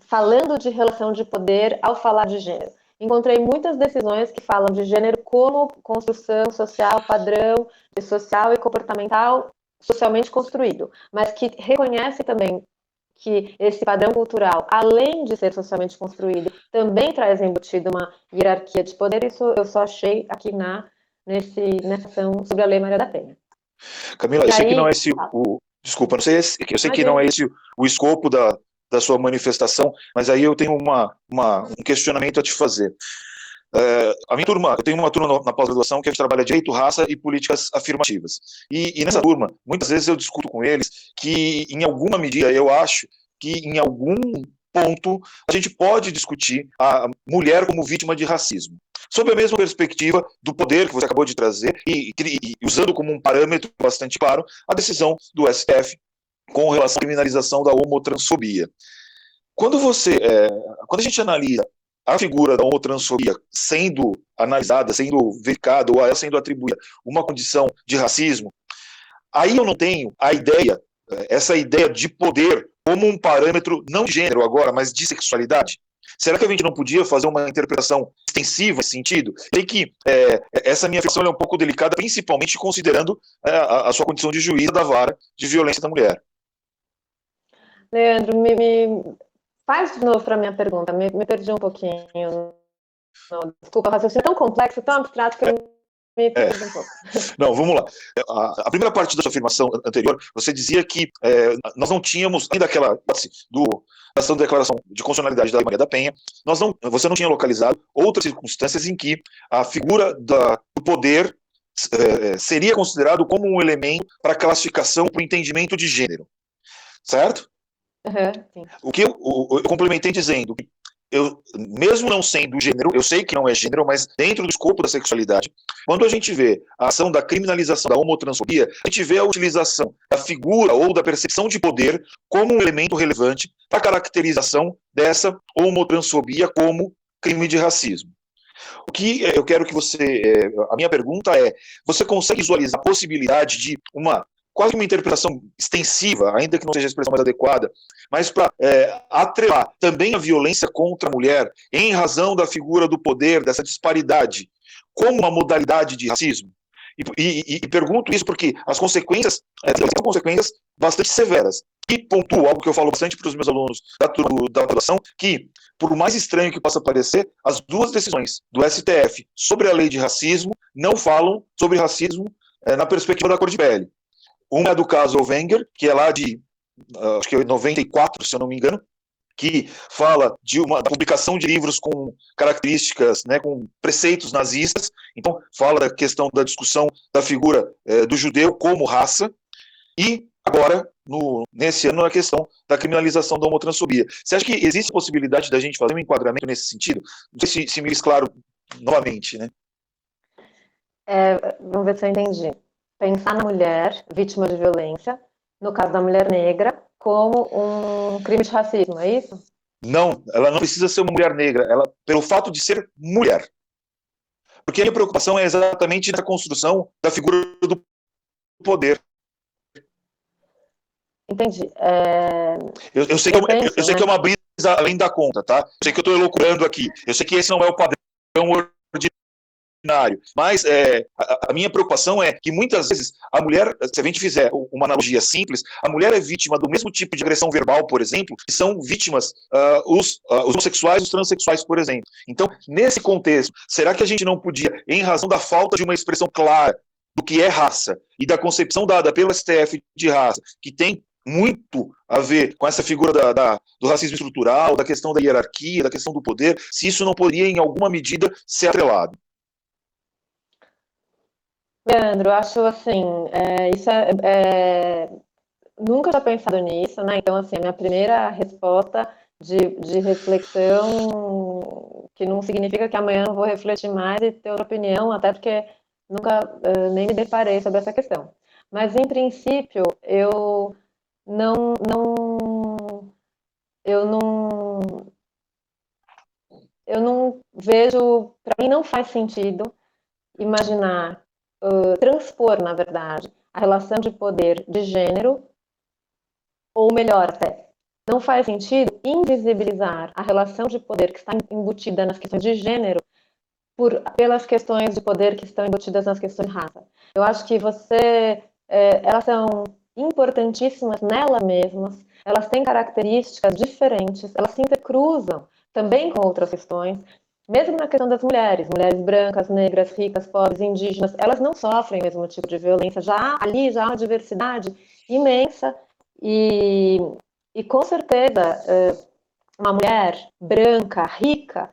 falando de relação de poder ao falar de gênero. Encontrei muitas decisões que falam de gênero como construção social, padrão social e comportamental socialmente construído, mas que reconhece também que esse padrão cultural, além de ser socialmente construído, também traz embutido uma hierarquia de poder. Isso eu só achei aqui nessa ação sobre a Lei Maria da Penha. Camila, eu sei que não é esse desculpa, não sei, eu sei que não é esse o escopo da sua manifestação, mas aí eu tenho um questionamento a te fazer. A minha turma, eu tenho uma turma na pós-graduação que a gente trabalha direito, raça e políticas afirmativas. E nessa turma, muitas vezes eu discuto com eles que, em alguma medida, eu acho que, em algum ponto, a gente pode discutir a mulher como vítima de racismo. Sob a mesma perspectiva do poder que você acabou de trazer e usando como um parâmetro bastante claro a decisão do STF com relação à criminalização da homotransfobia. Quando a gente analisa a figura da homotransfobia sendo analisada, sendo verificada, ou ela sendo atribuída uma condição de racismo, aí eu não tenho essa ideia de poder como um parâmetro, não de gênero agora, mas de sexualidade. Será que a gente não podia fazer uma interpretação extensiva nesse sentido? Sei que essa minha afirmação é um pouco delicada, principalmente considerando a sua condição de juíza da vara de violência da mulher. Leandro, faz de novo para a minha pergunta, me perdi um pouquinho. Não, desculpa, o raciocínio é tão complexo, tão abstrato que eu me perdi um pouco. Não, vamos lá. A primeira parte da sua afirmação anterior, você dizia que nós não tínhamos, ainda aquela hipótese da declaração de constitucionalidade da Lei Maria da Penha, você não tinha localizado outras circunstâncias em que a figura do poder seria considerado como um elemento para classificação, para o entendimento de gênero. Certo? Sim. O que eu complementei dizendo que mesmo não sendo gênero, eu sei que não é gênero, mas dentro do escopo da sexualidade, quando a gente vê a ação da criminalização da homotransfobia, a gente vê a utilização da figura ou da percepção de poder como um elemento relevante para a caracterização dessa homotransfobia como crime de racismo. O que eu quero que você, a minha pergunta é, você consegue visualizar a possibilidade de quase uma interpretação extensiva, ainda que não seja a expressão mais adequada, mas para atrelar também a violência contra a mulher em razão da figura do poder, dessa disparidade, como uma modalidade de racismo? E pergunto isso porque as consequências são consequências bastante severas. E pontuo algo que eu falo bastante para os meus alunos da graduação, que, por mais estranho que possa parecer, as duas decisões do STF sobre a lei de racismo não falam sobre racismo na perspectiva da cor de pele. Uma é do caso Wenger, que é lá de, acho que é 94, se eu não me engano, que fala de uma publicação de livros com características, né, com preceitos nazistas. Então, fala da questão da discussão da figura do judeu como raça. E agora, nesse ano, a questão da criminalização da homotransfobia. Você acha que existe a possibilidade da gente fazer um enquadramento nesse sentido? Não sei se me claro novamente, né? Vamos ver se eu entendi. Pensar na mulher vítima de violência, no caso da mulher negra, como um crime de racismo, é isso? Não, ela não precisa ser uma mulher negra, pelo fato de ser mulher. Porque a minha preocupação é exatamente na construção da figura do poder. Entendi. Eu sei que é uma brisa além da conta, tá? Eu sei que eu estou elucubrando aqui. Eu sei que esse não é o padrão ordinário. Mas a minha preocupação é que muitas vezes a mulher, se a gente fizer uma analogia simples, a mulher é vítima do mesmo tipo de agressão verbal, por exemplo, que são vítimas os homossexuais, os transexuais, por exemplo. Então, nesse contexto, será que a gente não podia, em razão da falta de uma expressão clara do que é raça e da concepção dada pelo STF de raça, que tem muito a ver com essa figura do racismo estrutural, da questão da hierarquia, da questão do poder, se isso não poderia, em alguma medida, ser atrelado? Leandro, eu acho assim, nunca tinha pensado nisso, né? Então, assim, a minha primeira resposta de reflexão, que não significa que amanhã eu não vou refletir mais e ter outra opinião, até porque nunca nem me deparei sobre essa questão. Mas, em princípio, não, não, eu não, eu não vejo, para mim não faz sentido imaginar, transpor, na verdade, a relação de poder de gênero, ou melhor até, não faz sentido invisibilizar a relação de poder que está embutida nas questões de gênero pelas questões de poder que estão embutidas nas questões de raça. Eu acho que elas são importantíssimas nelas mesmas, elas têm características diferentes, elas se intercruzam também com outras questões, mesmo na questão das mulheres brancas, negras, ricas, pobres, indígenas, elas não sofrem o mesmo tipo de violência, já há uma diversidade imensa e com certeza uma mulher branca, rica,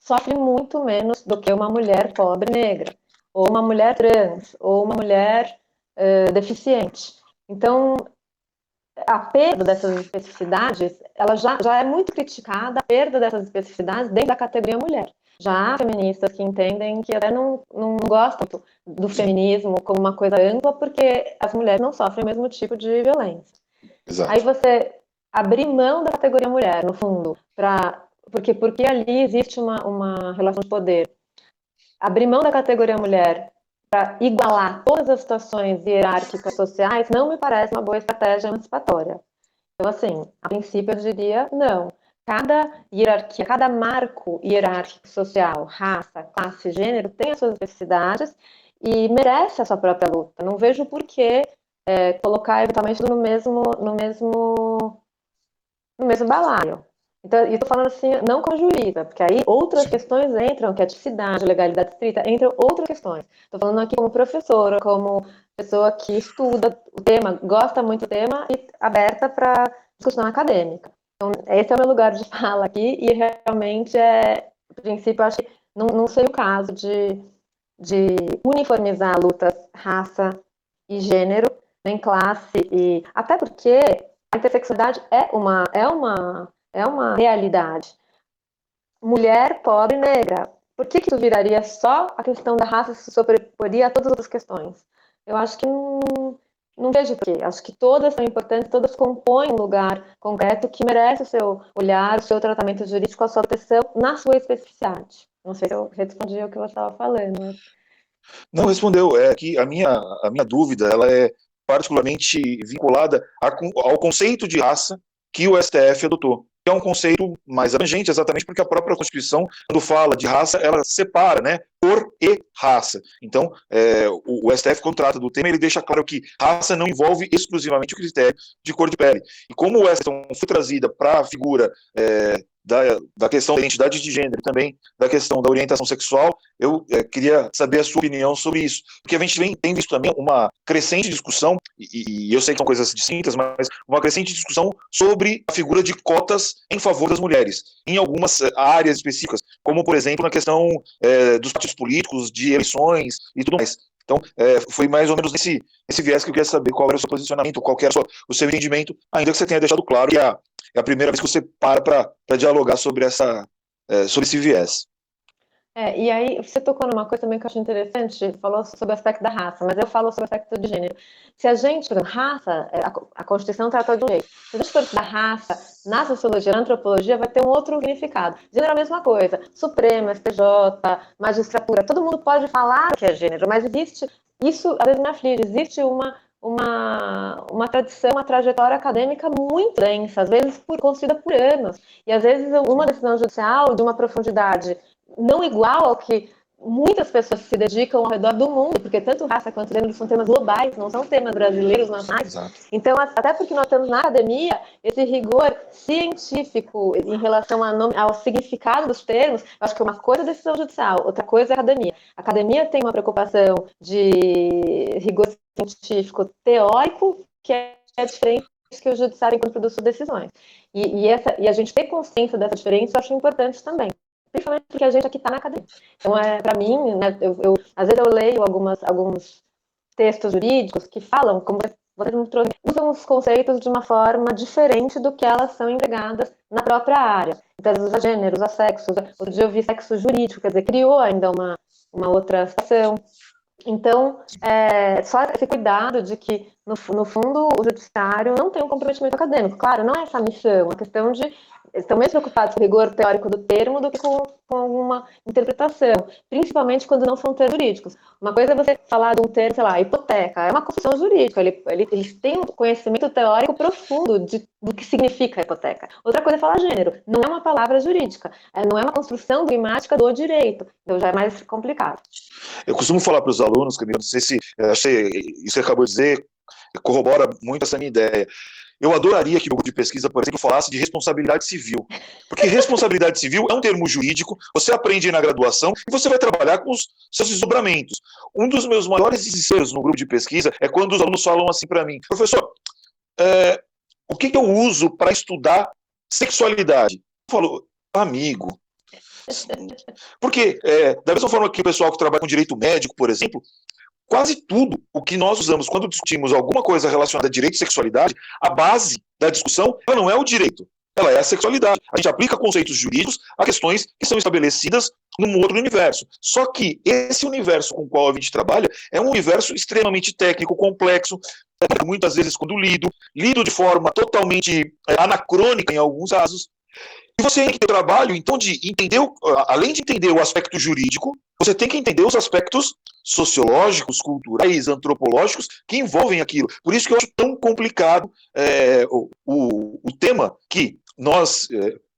sofre muito menos do que uma mulher pobre negra, ou uma mulher trans, ou uma mulher deficiente. Então, a perda dessas especificidades, ela já é muito criticada, a perda dessas especificidades dentro da categoria mulher. Já há feministas que entendem que até não gostam do feminismo como uma coisa ampla, porque as mulheres não sofrem o mesmo tipo de violência. Exato. Aí você abrir mão da categoria mulher, no fundo, porque ali existe uma relação de poder. Abrir mão da categoria mulher para igualar todas as situações hierárquicas sociais não me parece uma boa estratégia emancipatória. Então, assim, a princípio eu diria não. Cada hierarquia, cada marco hierárquico social, raça, classe, gênero, tem as suas necessidades e merece a sua própria luta. Não vejo por que colocar eventualmente no mesmo balaio. Então, estou falando assim, não como jurista, porque aí outras questões entram, que é a tipicidade, legalidade estrita, entram outras questões. Estou falando aqui como professora, como pessoa que estuda o tema, gosta muito do tema e aberta para discussão acadêmica. Então, esse é o meu lugar de fala aqui e realmente, a princípio, eu acho que não sei o caso de uniformizar lutas raça e gênero, nem classe, e até porque a intersexualidade é uma realidade. mulher, pobre, negra. Por que isso viraria só a questão da raça se sobreporia a todas as outras questões? Eu acho que não vejo por quê. Acho que todas são importantes, todas compõem um lugar concreto que merece o seu olhar, o seu tratamento jurídico, a sua proteção na sua especificidade. Não sei se eu respondi o que você estava falando. Mas... Não respondeu. É que a minha dúvida ela é particularmente vinculada ao conceito de raça que o STF adotou. É um conceito mais abrangente, exatamente porque a própria Constituição, quando fala de raça, ela separa, né, cor e raça. Então, o STF, quando trata do tema, ele deixa claro que raça não envolve exclusivamente o critério de cor de pele. E como o STF foi trazida para a figura da questão da identidade de gênero e também da questão da orientação sexual, eu queria saber a sua opinião sobre isso. Porque a gente tem visto também uma crescente discussão, e eu sei que são coisas distintas, mas uma crescente discussão sobre a figura de cotas em favor das mulheres, em algumas áreas específicas, como, por exemplo, na questão dos partidos políticos, de eleições e tudo mais. Então, foi mais ou menos nesse viés que eu queria saber qual era o seu posicionamento, qual era o seu entendimento, ainda que você tenha deixado claro que é a primeira vez que você para dialogar sobre esse viés. E aí, você tocou numa coisa também que eu acho interessante, falou sobre o aspecto da raça, mas eu falo sobre o aspecto de gênero. Se a gente, por exemplo, raça, a Constituição trata de um jeito. Se a gente for estudar raça, na sociologia, na antropologia, vai ter um outro significado. Gênero é a mesma coisa. Supremo, STJ, magistratura, todo mundo pode falar que é gênero, mas existe, isso às vezes me aflige, existe uma tradição, uma trajetória acadêmica muito densa, às vezes construída por anos. E às vezes uma decisão judicial de uma profundidade não igual ao que muitas pessoas se dedicam ao redor do mundo, porque tanto raça quanto gênero são temas globais, não são temas brasileiros, nacionais. Então, até porque nós temos na academia esse rigor científico em relação ao significado dos termos, eu acho que uma coisa é decisão judicial, outra coisa é a academia. A academia tem uma preocupação de rigor científico teórico que é diferente que o judiciário enquanto produz suas decisões. E a gente ter consciência dessa diferença eu acho importante também. Principalmente porque a gente aqui está na academia. Então, para mim, né, às vezes eu leio alguns textos jurídicos que falam, como você me trouxe, usam os conceitos de uma forma diferente do que elas são empregadas na própria área. Então, às vezes, usa gêneros, usa sexos. Outro dia eu vi sexo jurídico, quer dizer, criou ainda uma outra situação. Então, só esse cuidado de que, no fundo, o judiciário não tem um comprometimento acadêmico. Claro, não é essa a missão, é questão de estão mais preocupados com o rigor teórico do termo do que com alguma interpretação, principalmente quando não são termos jurídicos. Uma coisa é você falar de um termo, sei lá, hipoteca, é uma construção jurídica, eles têm um conhecimento teórico profundo do que significa a hipoteca. Outra coisa é falar gênero, não é uma palavra jurídica, não é uma construção dogmática do direito, então já é mais complicado. Eu costumo falar para os alunos, Camila, não sei se isso que acabou de dizer corrobora muito essa minha ideia. Eu adoraria que no grupo de pesquisa, por exemplo, falasse de responsabilidade civil. Porque responsabilidade civil é um termo jurídico, você aprende na graduação e você vai trabalhar com os seus desdobramentos. Um dos meus maiores desesperos no grupo de pesquisa é quando os alunos falam assim para mim, professor, o que eu uso para estudar sexualidade? Eu falo, amigo. Porque, da mesma forma que o pessoal que trabalha com direito médico, por exemplo, quase tudo o que nós usamos quando discutimos alguma coisa relacionada a direito e sexualidade, a base da discussão ela não é o direito, ela é a sexualidade. A gente aplica conceitos jurídicos a questões que são estabelecidas num outro universo. Só que esse universo com o qual a gente trabalha é um universo extremamente técnico, complexo, muitas vezes quando lido de forma totalmente anacrônica em alguns casos. E você tem que ter trabalho, então, de entender, além de entender o aspecto jurídico, você tem que entender os aspectos sociológicos, culturais, antropológicos que envolvem aquilo. Por isso que eu acho tão complicado o tema que nós,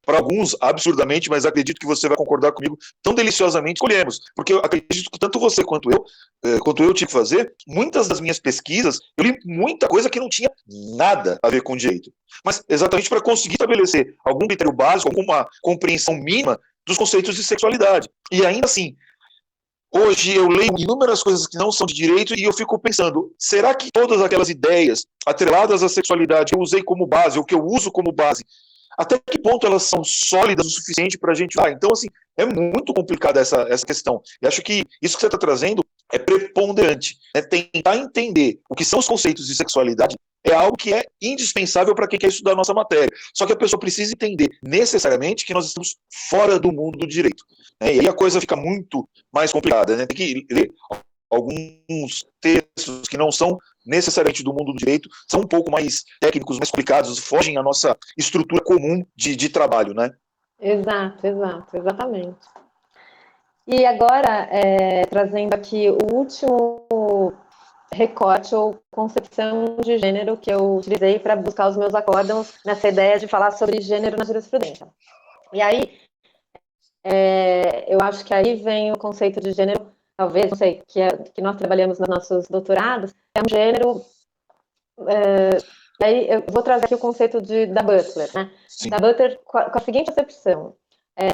para alguns, absurdamente, mas acredito que você vai concordar comigo, tão deliciosamente escolhemos. Porque eu acredito que tanto você quanto eu tive que fazer, muitas das minhas pesquisas, eu li muita coisa que não tinha nada a ver com direito. Mas exatamente para conseguir estabelecer algum critério básico, alguma compreensão mínima dos conceitos de sexualidade. E ainda assim, hoje eu leio inúmeras coisas que não são de direito e eu fico pensando, será que todas aquelas ideias atreladas à sexualidade que eu usei como base, ou que eu uso como base, até que ponto elas são sólidas o suficiente para a gente... Então, assim, é muito complicada essa questão. E acho que isso que você está trazendo é preponderante. Né? Tentar entender o que são os conceitos de sexualidade é algo que é indispensável para quem quer estudar a nossa matéria. Só que a pessoa precisa entender necessariamente que nós estamos fora do mundo do direito. Né? E aí a coisa fica muito mais complicada. Né? Tem que ler alguns textos que não são necessariamente do mundo do direito, são um pouco mais técnicos, mais complicados, fogem à nossa estrutura comum de trabalho, né? Exato, exatamente. E agora, trazendo aqui o último recorte ou concepção de gênero que eu utilizei para buscar os meus acórdãos nessa ideia de falar sobre gênero na jurisprudência. E aí, eu acho que aí vem o conceito de gênero, talvez, não sei, que nós trabalhamos nos nossos doutorados, é um gênero... aí eu vou trazer aqui o conceito da Butler, né? Sim. Da Butler com a seguinte acepção.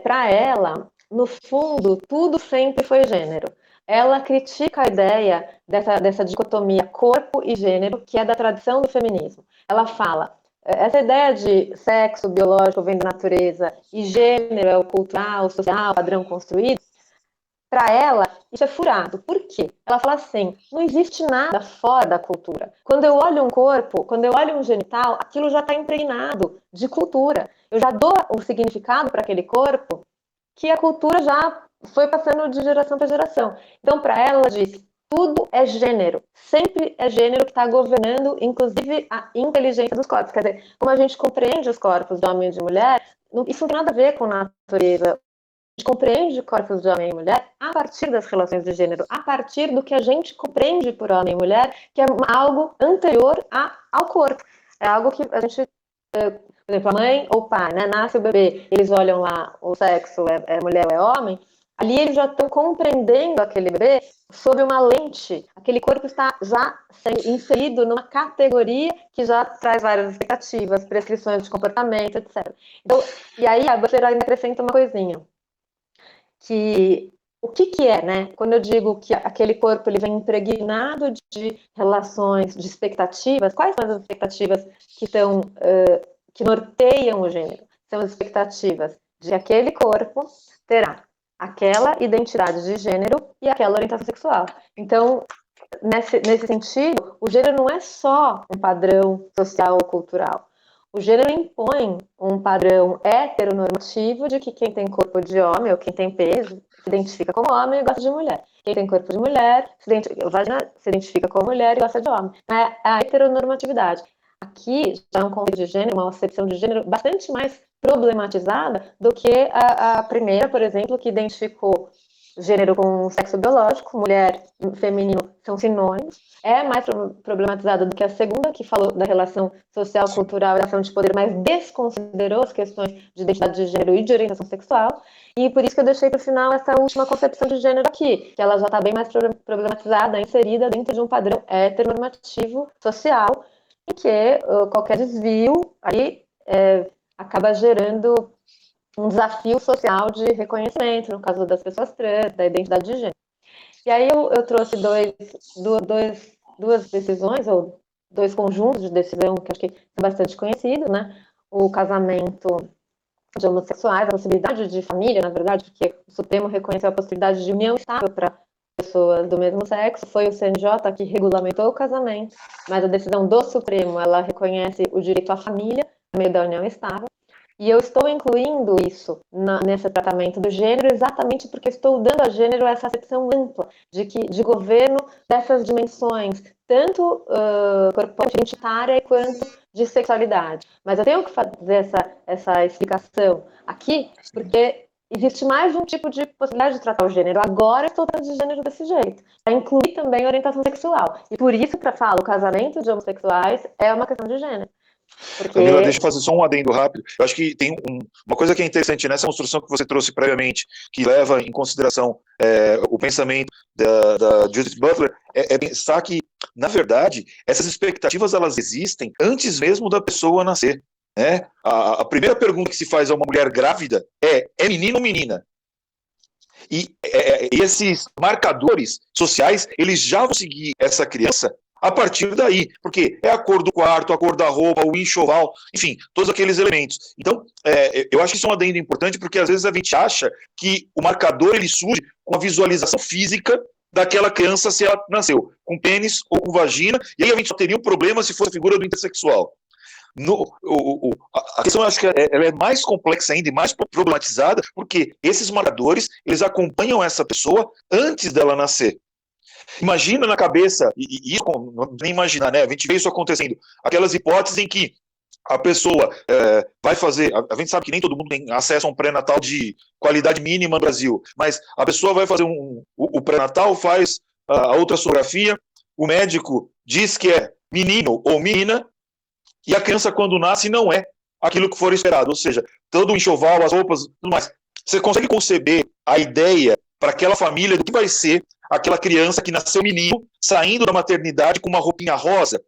Para ela, no fundo, tudo sempre foi gênero. Ela critica a ideia dessa dicotomia corpo e gênero, que é da tradição do feminismo. Ela fala, essa ideia de sexo biológico vem da natureza e gênero é o cultural, o social, o padrão construído, para ela, isso é furado. Por quê? Ela fala assim, não existe nada fora da cultura. Quando eu olho um corpo, quando eu olho um genital, aquilo já está impregnado de cultura. Eu já dou um significado para aquele corpo que a cultura já foi passando de geração para geração. Então, para ela, ela diz, tudo é gênero. Sempre é gênero que está governando, inclusive, a inteligência dos corpos. Quer dizer, como a gente compreende os corpos de homem e de mulher, isso não tem nada a ver com natureza. A gente compreende corpos de homem e mulher a partir das relações de gênero, a partir do que a gente compreende por homem e mulher, que é algo anterior ao corpo. É algo que a gente... Por exemplo, a mãe ou o pai, né? Nasce o bebê, eles olham lá o sexo, é mulher ou é homem, ali eles já estão compreendendo aquele bebê sob uma lente. Aquele corpo está já inserido numa categoria que já traz várias expectativas, prescrições de comportamento, etc. Então, e aí a Butler ainda acrescenta uma coisinha, que o que é, né? Quando eu digo que aquele corpo ele vem impregnado de relações, de expectativas, quais são as expectativas que estão... que norteiam o gênero? São as expectativas de que aquele corpo terá aquela identidade de gênero e aquela orientação sexual. Então, nesse sentido, o gênero não é só um padrão social ou cultural. O gênero impõe um padrão heteronormativo de que quem tem corpo de homem ou quem tem peso se identifica como homem e gosta de mulher. Quem tem corpo de mulher se identifica como mulher e gosta de homem. É a heteronormatividade. Aqui já é um conceito de gênero, uma acepção de gênero bastante mais problematizada do que a primeira, por exemplo, que identificou gênero com sexo biológico, mulher e feminino são sinônimos. É mais problematizada do que a segunda, que falou da relação social, cultural e relação de poder, mas desconsiderou as questões de identidade de gênero e de orientação sexual. E por isso que eu deixei para o final essa última concepção de gênero aqui, que ela já está bem mais problematizada, inserida dentro de um padrão heteronormativo social, em que qualquer desvio aí acaba gerando um desafio social de reconhecimento, no caso das pessoas trans, da identidade de gênero. E aí eu trouxe duas decisões, ou dois conjuntos de decisão que acho que são bastante conhecidos, né? O casamento de homossexuais, a possibilidade de família, na verdade, porque o Supremo reconheceu a possibilidade de união estável para pessoas do mesmo sexo, foi o CNJ que regulamentou o casamento, mas a decisão do Supremo, ela reconhece o direito à família no meio da união estável. E eu estou incluindo isso nesse tratamento do gênero exatamente porque estou dando a gênero essa acepção ampla de governo dessas dimensões, tanto corporal, identitária, quanto de sexualidade. Mas eu tenho que fazer essa explicação aqui, porque existe mais de um tipo de possibilidade de tratar o gênero. Agora estou tratando de gênero desse jeito, para incluir também a orientação sexual. E por isso que eu falo, o casamento de homossexuais é uma questão de gênero. Porque... Camila, deixa eu fazer só um adendo rápido. Eu acho que tem uma coisa que é interessante nessa construção que você trouxe previamente, que leva em consideração o pensamento da Judith Butler, é pensar que, na verdade, essas expectativas elas existem antes mesmo da pessoa nascer. Né? A primeira pergunta que se faz a uma mulher grávida é menino ou menina? E esses marcadores sociais, eles já vão seguir essa criança a partir daí, porque é a cor do quarto, a cor da roupa, o enxoval, enfim, todos aqueles elementos. Então, eu acho que isso é um adendo importante, porque às vezes a gente acha que o marcador ele surge com a visualização física daquela criança se ela nasceu com pênis ou com vagina, e aí a gente só teria um problema se fosse a figura do intersexual. A questão, eu acho que ela é mais complexa ainda e mais problematizada, porque esses marcadores, eles acompanham essa pessoa antes dela nascer. Imagina na cabeça, e isso não nem imaginar, né? A gente vê isso acontecendo, aquelas hipóteses em que a pessoa vai fazer, a gente sabe que nem todo mundo tem acesso a um pré-natal de qualidade mínima no Brasil, mas a pessoa vai fazer o pré-natal, faz a ultrassonografia, o médico diz que é menino ou menina, e a criança, quando nasce, não é aquilo que for esperado. Ou seja, todo o enxoval, as roupas, tudo mais. Você consegue conceber a ideia para aquela família do que vai ser aquela criança que nasceu menino, saindo da maternidade com uma roupinha rosa?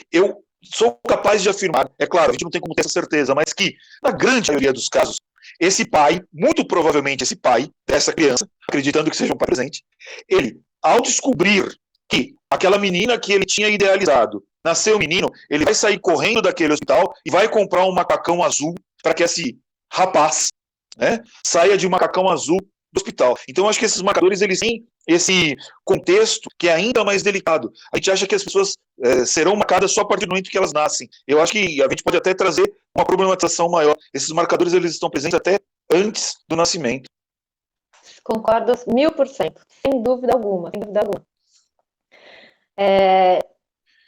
Eu sou capaz de afirmar, é claro, a gente não tem como ter essa certeza, mas que, na grande maioria dos casos, esse pai, muito provavelmente esse pai dessa criança, acreditando que seja um pai presente, ele, ao descobrir que aquela menina que ele tinha idealizado nasceu menino, ele vai sair correndo daquele hospital e vai comprar um macacão azul para que esse rapaz, né, saia de um macacão azul do hospital. Então, eu acho que esses marcadores, eles têm esse contexto que é ainda mais delicado. A gente acha que as pessoas serão marcadas só a partir do momento que elas nascem. Eu acho que a gente pode até trazer uma problematização maior. Esses marcadores, eles estão presentes até antes do nascimento. Concordo 1000%, sem dúvida alguma, sem dúvida alguma.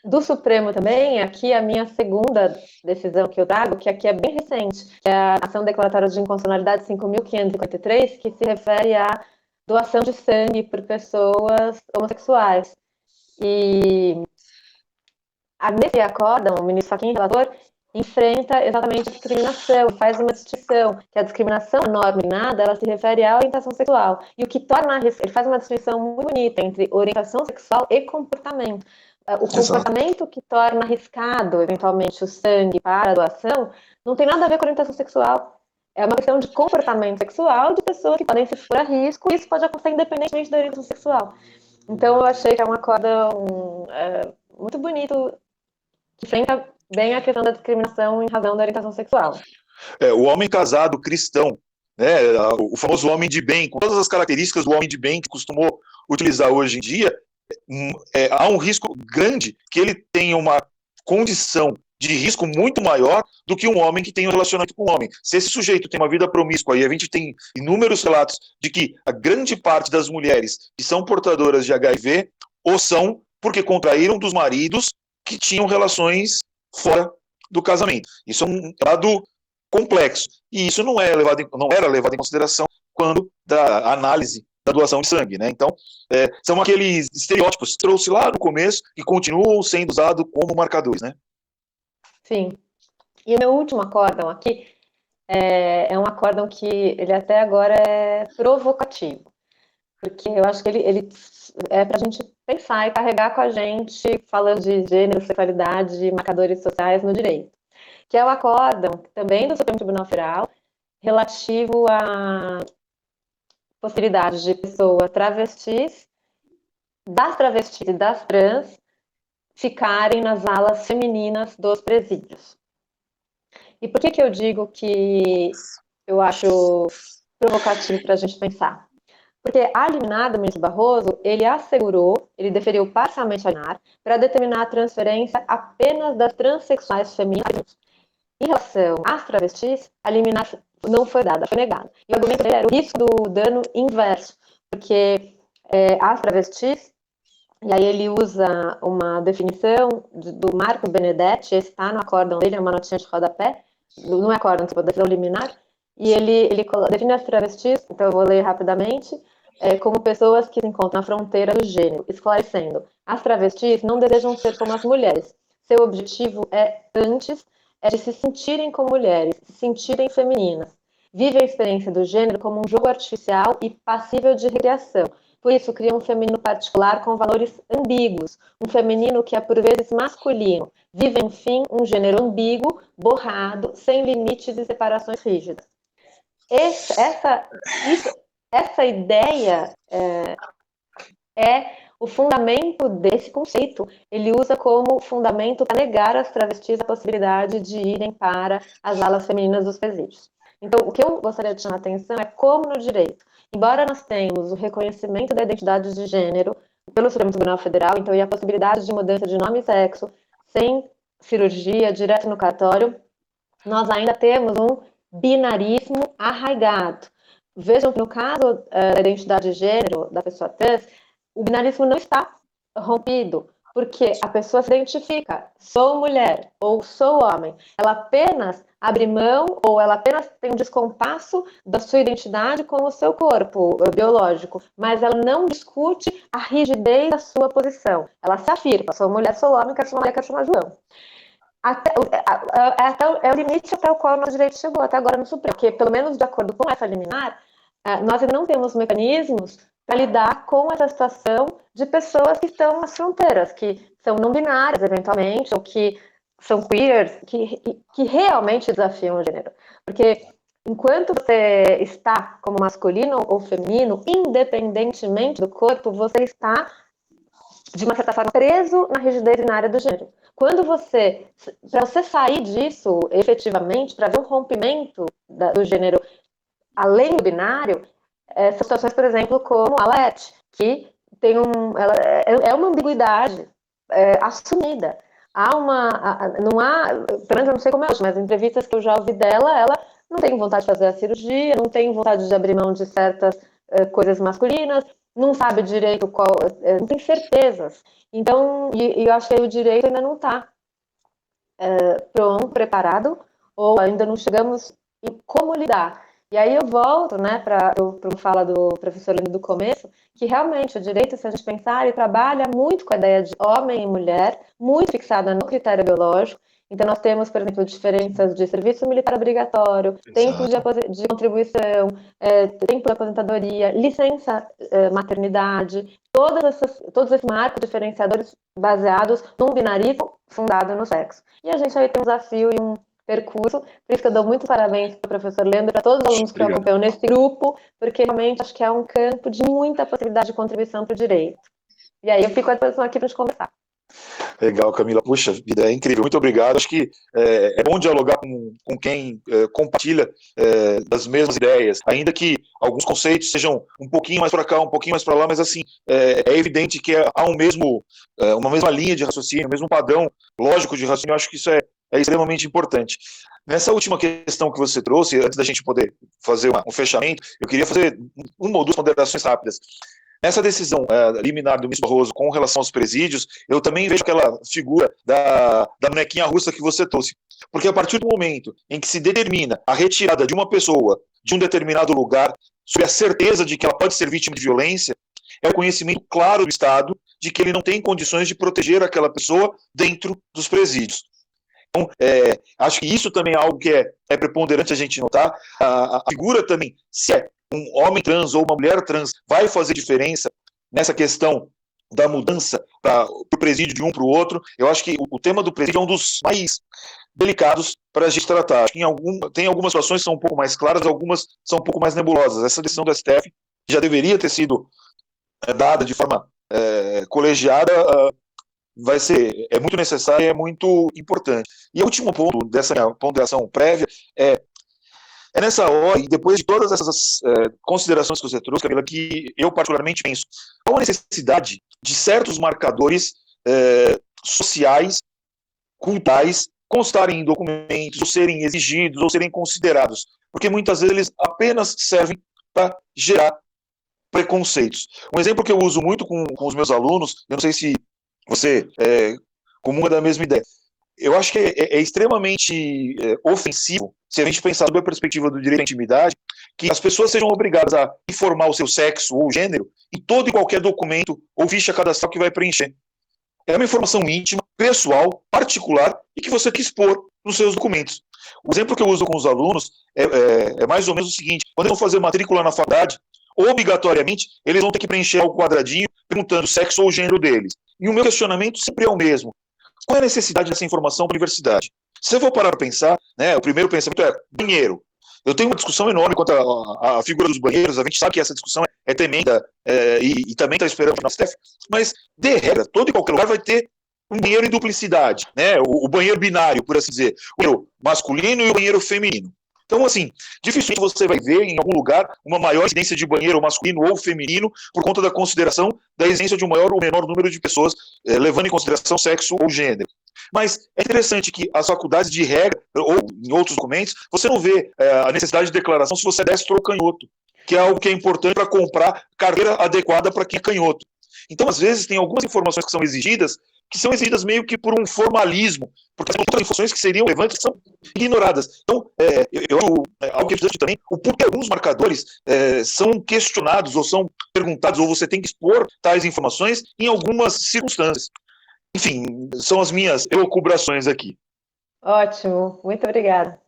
Do Supremo também, aqui a minha segunda decisão que eu trago, que aqui é bem recente, que é a Ação Declaratória de Inconstitucionalidade 5.553, que se refere à doação de sangue por pessoas homossexuais. E nesse acórdão, o ministro Fachin, relator, enfrenta exatamente a discriminação, faz uma distinção, que a discriminação norminada, ela se refere à orientação sexual. E o que torna, ele faz uma distinção muito bonita entre orientação sexual e comportamento. O comportamento que torna arriscado, eventualmente, o sangue para a doação, não tem nada a ver com orientação sexual. É uma questão de comportamento sexual de pessoas que podem se expor a risco, e isso pode acontecer independentemente da orientação sexual. Então, eu achei que é um acórdão muito bonito, que enfrenta bem a questão da discriminação em razão da orientação sexual. O homem casado cristão, né, o famoso homem de bem, com todas as características do homem de bem que costumou utilizar hoje em dia, há um risco grande que ele tenha uma condição de risco muito maior do que um homem que tem um relacionamento com um homem. Se esse sujeito tem uma vida promíscua, e a gente tem inúmeros relatos de que a grande parte das mulheres que são portadoras de HIV ou são porque contraíram dos maridos que tinham relações fora do casamento. Isso é um dado complexo. E isso não era levado em consideração quando da análise da doação de sangue, né? Então, são aqueles estereótipos que trouxe lá no começo e continuam sendo usados como marcadores, né? Sim. E o meu último acórdão aqui é um acórdão que ele até agora é provocativo, porque eu acho que ele é para a gente pensar e carregar com a gente, falando de gênero, sexualidade, marcadores sociais no direito, que é o acórdão também do Supremo Tribunal Federal, relativo à possibilidade de pessoas travestis, das travestis e das trans, ficarem nas alas femininas dos presídios. E por que eu digo que eu acho provocativo para a gente pensar? Porque a liminar do ministro Barroso, ele deferiu parcialmente a liminar para determinar a transferência apenas das transexuais femininas. Em relação às travestis, a liminar não foi dada, foi negada. E o argumento dele era o risco do dano inverso, porque as travestis, e aí ele usa uma definição do Marcos Benedetti, esse está no acórdão dele, é uma notinha de rodapé, não é acórdão, tipo, decisão liminar, e ele define as travestis, então eu vou ler rapidamente, como pessoas que se encontram na fronteira do gênero, esclarecendo, as travestis não desejam ser como as mulheres, seu objetivo antes de se sentirem como mulheres, se sentirem femininas, vivem a experiência do gênero como um jogo artificial e passível de recriação. Por isso, cria um feminino particular com valores ambíguos, um feminino que é por vezes masculino, vive, enfim, um gênero ambíguo, borrado, sem limites e separações rígidas. Essa ideia é o fundamento desse conceito. Ele usa como fundamento para negar às travestis a possibilidade de irem para as alas femininas dos presídios. Então, o que eu gostaria de chamar a atenção é como no direito, embora nós tenhamos o reconhecimento da identidade de gênero pelo Supremo Tribunal Federal, então, e a possibilidade de mudança de nome e sexo sem cirurgia, direto no cartório, nós ainda temos um binarismo arraigado. Vejam que no caso da identidade de gênero da pessoa trans, o binarismo não está rompido, porque a pessoa se identifica, sou mulher ou sou homem. Ela apenas abre mão ou ela apenas tem um descompasso da sua identidade com o seu corpo biológico, mas ela não discute a rigidez da sua posição. Ela se afirma, sou mulher, sou homem, quero chamar Maria, quero chamar João. É o limite até o qual o nosso direito chegou até agora no Supremo, porque, pelo menos de acordo com essa liminar, nós não temos mecanismos para lidar com essa situação de pessoas que estão nas fronteiras, que são não binárias, eventualmente, ou que são queers, que realmente desafiam o gênero. Porque enquanto você está como masculino ou feminino, independentemente do corpo, você está, de uma certa forma, preso na rigidez binária do gênero. Quando para você sair disso efetivamente, para ver um rompimento do gênero além do binário, são situações, por exemplo, como a LET, que tem ela é uma ambiguidade assumida. Não há, pelo menos eu não sei como é hoje, mas em entrevistas que eu já ouvi dela, ela não tem vontade de fazer a cirurgia, não tem vontade de abrir mão de certas coisas masculinas, não sabe direito qual, não tem certezas. Então, e eu acho que o direito ainda não está pronto, preparado, ou ainda não chegamos em como lidar. E aí eu volto, né, para a fala do professor Lino do começo, que realmente o direito, se a gente pensar, ele trabalha muito com a ideia de homem e mulher, muito fixada no critério biológico. Então nós temos, por exemplo, diferenças de serviço militar obrigatório, tempo de contribuição, tempo de aposentadoria, licença maternidade, todos esses marcos diferenciadores baseados num binarismo fundado no sexo. E a gente aí tem um desafio e um percurso, por isso que eu dou muito parabéns para o professor Leandro e para todos os alunos que eu acompanho nesse grupo, porque realmente acho que é um campo de muita possibilidade de contribuição para o direito. E aí eu fico à disposição aqui para a gente conversar. Legal, Camila. Puxa vida, é incrível. Muito obrigado. Acho que é bom dialogar com quem compartilha das mesmas ideias, ainda que alguns conceitos sejam um pouquinho mais para cá, um pouquinho mais para lá, mas assim, é evidente que há uma mesma linha de raciocínio, um mesmo padrão lógico de raciocínio. Eu acho que isso é extremamente importante. Nessa última questão que você trouxe, antes da gente poder fazer um fechamento, eu queria fazer uma ou duas ponderações rápidas. Nessa decisão liminar do ministro Barroso com relação aos presídios, eu também vejo aquela figura da bonequinha russa que você trouxe. Porque a partir do momento em que se determina a retirada de uma pessoa de um determinado lugar, sob a certeza de que ela pode ser vítima de violência, é o conhecimento claro do Estado de que ele não tem condições de proteger aquela pessoa dentro dos presídios. Então, acho que isso também é algo que é preponderante a gente notar. A figura também, se é um homem trans ou uma mulher trans, vai fazer diferença nessa questão da mudança para o presídio de um para o outro. Eu acho que o tema do presídio é um dos mais delicados para a gente tratar. Acho que tem algumas situações que são um pouco mais claras, algumas são um pouco mais nebulosas. Essa decisão do STF já deveria ter sido dada de forma colegiada, é muito necessária e é muito importante. E o último ponto dessa minha ponderação prévia é nessa hora, e depois de todas essas considerações que você trouxe, Camila, que eu particularmente penso, qual a necessidade de certos marcadores sociais, culturais, constarem em documentos, ou serem exigidos, ou serem considerados, porque muitas vezes eles apenas servem para gerar preconceitos. Um exemplo que eu uso muito com os meus alunos, eu não sei se você comunga da mesma ideia, eu acho que é extremamente ofensivo, se a gente pensar sob a perspectiva do direito à intimidade, que as pessoas sejam obrigadas a informar o seu sexo ou gênero em todo e qualquer documento ou ficha cadastral que vai preencher. É uma informação íntima, pessoal, particular, e que você quer expor nos seus documentos. O exemplo que eu uso com os alunos é mais ou menos o seguinte: quando eles vão fazer matrícula na faculdade, obrigatoriamente, eles vão ter que preencher o quadradinho perguntando o sexo ou o gênero deles. E o meu questionamento sempre é o mesmo. Qual é a necessidade dessa informação para a universidade? Se eu for parar para pensar, né, o primeiro pensamento é banheiro. Eu tenho uma discussão enorme quanto à figura dos banheiros, a gente sabe que essa discussão é tremenda e também está esperando o STF, mas, de regra, todo e qualquer lugar vai ter um banheiro em duplicidade, né, o banheiro binário, por assim dizer, o banheiro masculino e o banheiro feminino. Então, assim, dificilmente você vai ver em algum lugar uma maior incidência de banheiro masculino ou feminino por conta da consideração da existência de um maior ou menor número de pessoas, levando em consideração sexo ou gênero. Mas é interessante que as faculdades de regra, ou em outros documentos, você não vê a necessidade de declaração se você é destro ou canhoto, que é algo que é importante para comprar carteira adequada para quem é canhoto. Então, às vezes, tem algumas informações que são exigidas meio que por um formalismo, porque tem outras informações que seriam relevantes que são ignoradas. Então, eu acho algo que é importante também, o porquê alguns marcadores são questionados ou são perguntados, ou você tem que expor tais informações em algumas circunstâncias. Enfim, são as minhas elucubrações aqui. Ótimo, muito obrigada.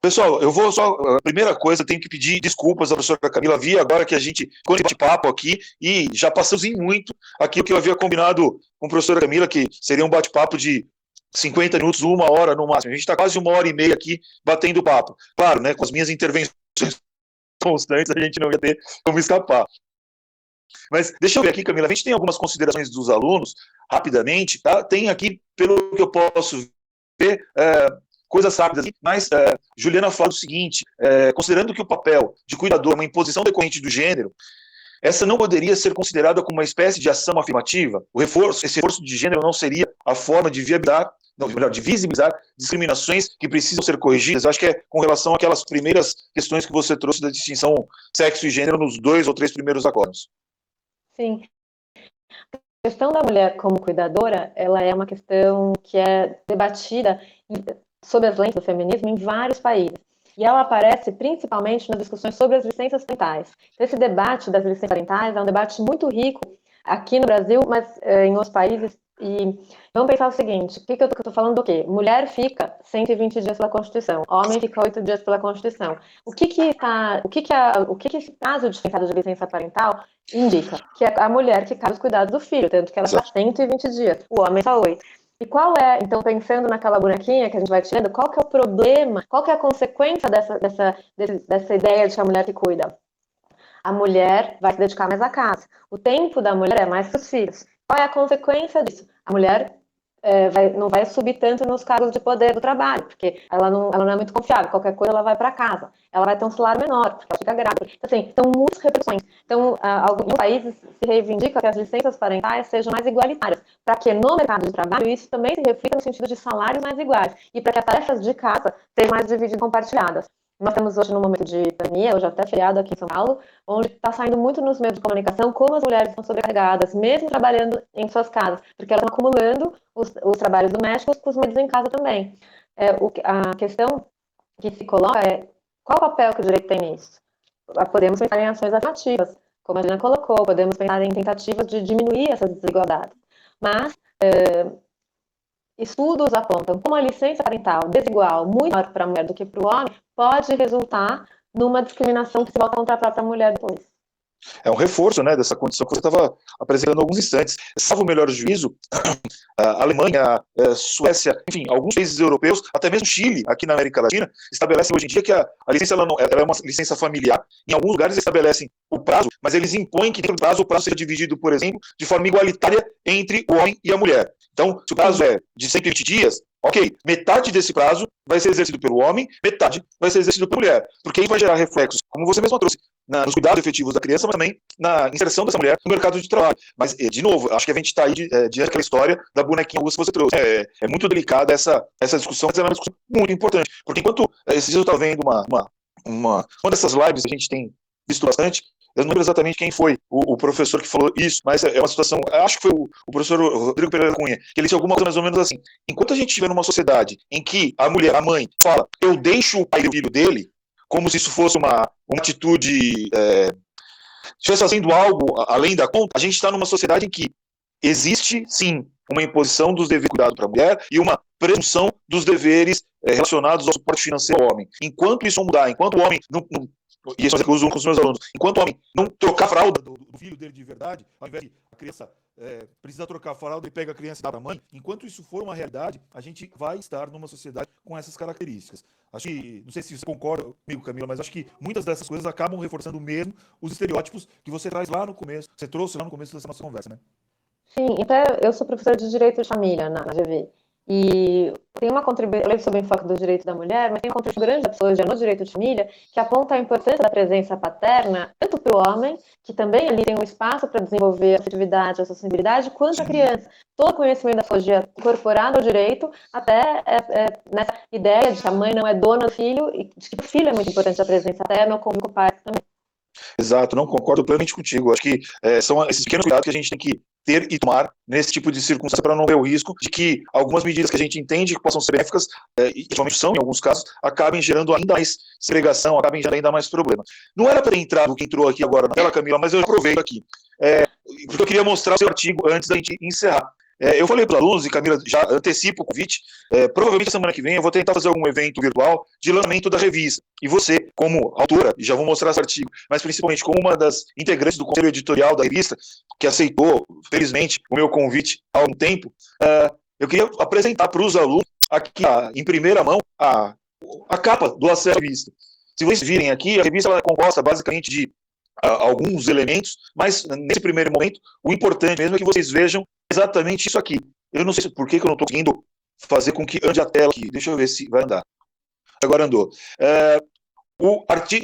Pessoal, eu vou só. A primeira coisa, tenho que pedir desculpas à professora Camila. Vi agora que a gente ficou de bate-papo aqui e já passamos em muito aquilo que eu havia combinado com a professora Camila, que seria um bate-papo de 50 minutos, 1 hora no máximo. A gente está quase 1 hora e meia aqui batendo papo. Claro, né, com as minhas intervenções constantes, a gente não ia ter como escapar. Mas deixa eu ver aqui, Camila, a gente tem algumas considerações dos alunos, rapidamente, tá? Tem aqui, pelo que eu posso ver, coisas rápidas, mas Juliana fala o seguinte, considerando que o papel de cuidador é uma imposição decorrente do gênero, essa não poderia ser considerada como uma espécie de ação afirmativa? Esse reforço de gênero não seria a forma de viabilizar, não, melhor, de visibilizar discriminações que precisam ser corrigidas? Acho que é com relação àquelas primeiras questões que você trouxe da distinção sexo e gênero nos 2 ou 3 primeiros acordos. Sim. A questão da mulher como cuidadora, ela é uma questão que é debatida sob as lentes do feminismo em vários países. E ela aparece principalmente nas discussões sobre as licenças parentais. Então, esse debate das licenças parentais é um debate muito rico aqui no Brasil, mas em outros países. E vamos pensar o seguinte, o que eu estou falando do quê? Mulher fica 120 dias pela Constituição, homem fica 8 dias pela Constituição. O que esse caso dispensado de licença parental indica? Que é a mulher que cabe os cuidados do filho, tanto que ela está 120 dias, o homem só 8. E qual é, então, pensando naquela bonequinha que a gente vai tirando, qual que é o problema, qual que é a consequência dessa ideia de que a mulher que cuida? A mulher vai se dedicar mais à casa. O tempo da mulher é mais para os filhos. Qual é a consequência disso? A mulher não vai subir tanto nos cargos de poder do trabalho, porque ela não é muito confiável. Qualquer coisa ela vai para casa. Ela vai ter um salário menor, porque ela fica grávida. Então, assim, são muitas repercussões. Então, alguns países se reivindica que as licenças parentais sejam mais igualitárias, para que no mercado de trabalho isso também se reflita no sentido de salários mais iguais, e para que as tarefas de casa sejam mais divididas e compartilhadas. Nós temos hoje, no momento de pandemia, hoje até feriado aqui em São Paulo, onde está saindo muito nos meios de comunicação como as mulheres estão sobrecarregadas, mesmo trabalhando em suas casas, porque elas estão acumulando os trabalhos domésticos com os maridos em casa também. A questão que se coloca é qual o papel que o direito tem nisso? Podemos pensar em ações afirmativas, como a Gina colocou, podemos pensar em tentativas de diminuir essas desigualdades. Mas estudos apontam como a licença parental desigual, muito maior para a mulher do que para o homem, pode resultar numa discriminação que se volta contra a própria mulher depois. É um reforço, né, dessa condição que você estava apresentando há alguns instantes. Salvo o melhor juízo, a Alemanha, a Suécia, enfim, alguns países europeus, até mesmo Chile, aqui na América Latina, estabelecem hoje em dia que a licença ela é uma licença familiar. Em alguns lugares estabelecem o prazo, mas eles impõem que dentro do prazo o prazo seja dividido, por exemplo, de forma igualitária entre o homem e a mulher. Então, se o prazo é de 120 dias, ok, metade desse prazo vai ser exercido pelo homem, metade vai ser exercido pela mulher, porque aí vai gerar reflexos, como você mesmo trouxe, nos cuidados efetivos da criança, mas também na inserção dessa mulher no mercado de trabalho. Mas, de novo, acho que a gente está aí diante daquela história da bonequinha russa que você trouxe. É muito delicada essa discussão, mas é uma discussão muito importante, porque enquanto esses dias eu estava vendo uma dessas lives que a gente tem visto bastante, eu não lembro exatamente quem foi o professor que falou isso, mas é uma situação, acho que foi o professor Rodrigo Pereira Cunha, que ele disse alguma coisa mais ou menos assim: enquanto a gente estiver numa sociedade em que a mulher, a mãe, fala, eu deixo o pai e o filho dele, como se isso fosse uma atitude, estivesse fazendo algo além da conta, a gente está numa sociedade em que existe, sim, uma imposição dos deveres de cuidado para a mulher e uma presunção dos deveres relacionados ao suporte financeiro ao homem. Enquanto isso não mudar, enquanto o homem não e isso é que eu uso com os meus alunos, enquanto o homem não trocar a fralda do filho dele de verdade, ao invés de a criança precisa trocar a fralda e pega a criança e dá para a mãe, enquanto isso for uma realidade, a gente vai estar numa sociedade com essas características. Acho que, não sei se você concorda comigo, Camila, mas acho que muitas dessas coisas acabam reforçando mesmo os estereótipos que você traz lá no começo, você trouxe lá no começo dessa nossa conversa, né? Sim, até eu sou professora de Direito de Família na GV. E tem uma contribuição, eu leio sobre o enfoque do direito da mulher, mas tem uma contribuição grande da psicologia no direito de família, que aponta a importância da presença paterna, tanto para o homem, que também ali tem um espaço para desenvolver a afetividade, a sensibilidade, quanto a criança. Todo o conhecimento da psicologia incorporado ao direito, até nessa ideia de que a mãe não é dona do filho, e de que o filho é muito importante a presença paterna, como o pai também. Exato, não concordo plenamente contigo. Acho que são esses pequenos cuidados que a gente tem que ter e tomar nesse tipo de circunstância para não ver o risco de que algumas medidas que a gente entende que possam ser benéficas, e somente são, em alguns casos, acabem gerando ainda mais segregação, acabem gerando ainda mais problema. Não era para ter entrado o que entrou aqui agora na tela, Camila, mas eu aproveito aqui. Porque eu queria mostrar o seu artigo antes da gente encerrar. Eu falei para os alunos, e Camila, já antecipo o convite, provavelmente semana que vem eu vou tentar fazer algum evento virtual de lançamento da revista. E você, como autora, e já vou mostrar esse artigo, mas principalmente como uma das integrantes do conselho editorial da revista, que aceitou, felizmente, o meu convite há um tempo, eu queria apresentar para os alunos, aqui em primeira mão, a capa do acesso à revista. Se vocês virem aqui, a revista ela é composta basicamente de alguns elementos, mas nesse primeiro momento, o importante mesmo é que vocês vejam exatamente isso aqui. Eu não sei por que eu não estou conseguindo fazer com que ande a tela aqui. Deixa eu ver se vai andar. Agora andou.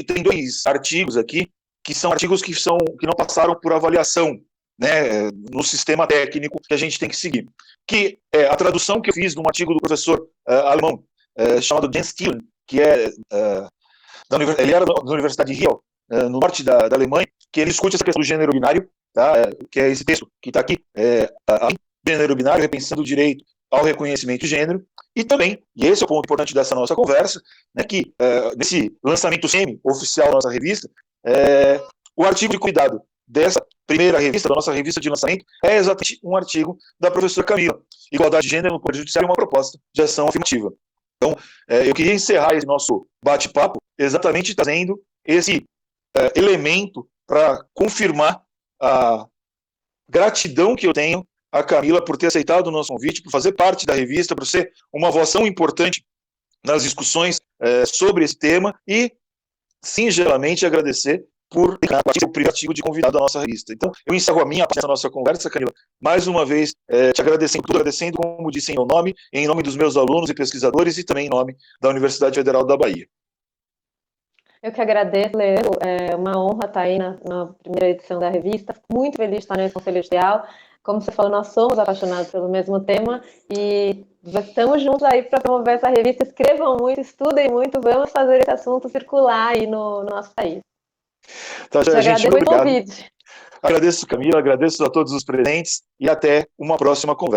Tem 2 artigos aqui, que são artigos que não passaram por avaliação, né, no sistema técnico que a gente tem que seguir. Que é a tradução que eu fiz de um artigo do professor alemão, chamado Jens Stillen, que ele era da Universidade de Kiel, no norte da Alemanha, que ele discute essa questão do gênero binário, tá? Que é esse texto que está aqui, gênero binário, repensando o direito ao reconhecimento de gênero, e também, e esse é o ponto importante dessa nossa conversa, né, que nesse lançamento semi-oficial da nossa revista, o artigo de cuidado dessa primeira revista, da nossa revista de lançamento, é exatamente um artigo da professora Camila, Igualdade de Gênero no Poder Judiciário, uma proposta de ação afirmativa. Então, eu queria encerrar esse nosso bate-papo exatamente trazendo esse elemento para confirmar a gratidão que eu tenho a Camila por ter aceitado o nosso convite, por fazer parte da revista, por ser uma voz tão importante nas discussões sobre esse tema e, singelamente, agradecer por ter o primeiro artigo de convidado da nossa revista. Então, eu encerro a minha parte da nossa conversa, Camila, mais uma vez, te agradecendo, como disse, em meu nome, em nome dos meus alunos e pesquisadores e também em nome da Universidade Federal da Bahia. Eu que agradeço, Leandro. É uma honra estar aí na primeira edição da revista. Muito feliz de estar nesse conselho editorial. Como você falou, nós somos apaixonados pelo mesmo tema e estamos juntos aí para promover essa revista. Escrevam muito, estudem muito, vamos fazer esse assunto circular aí no nosso país. Tá, gente, agradeço muito o convite. Agradeço, Camila, agradeço a todos os presentes e até uma próxima conversa.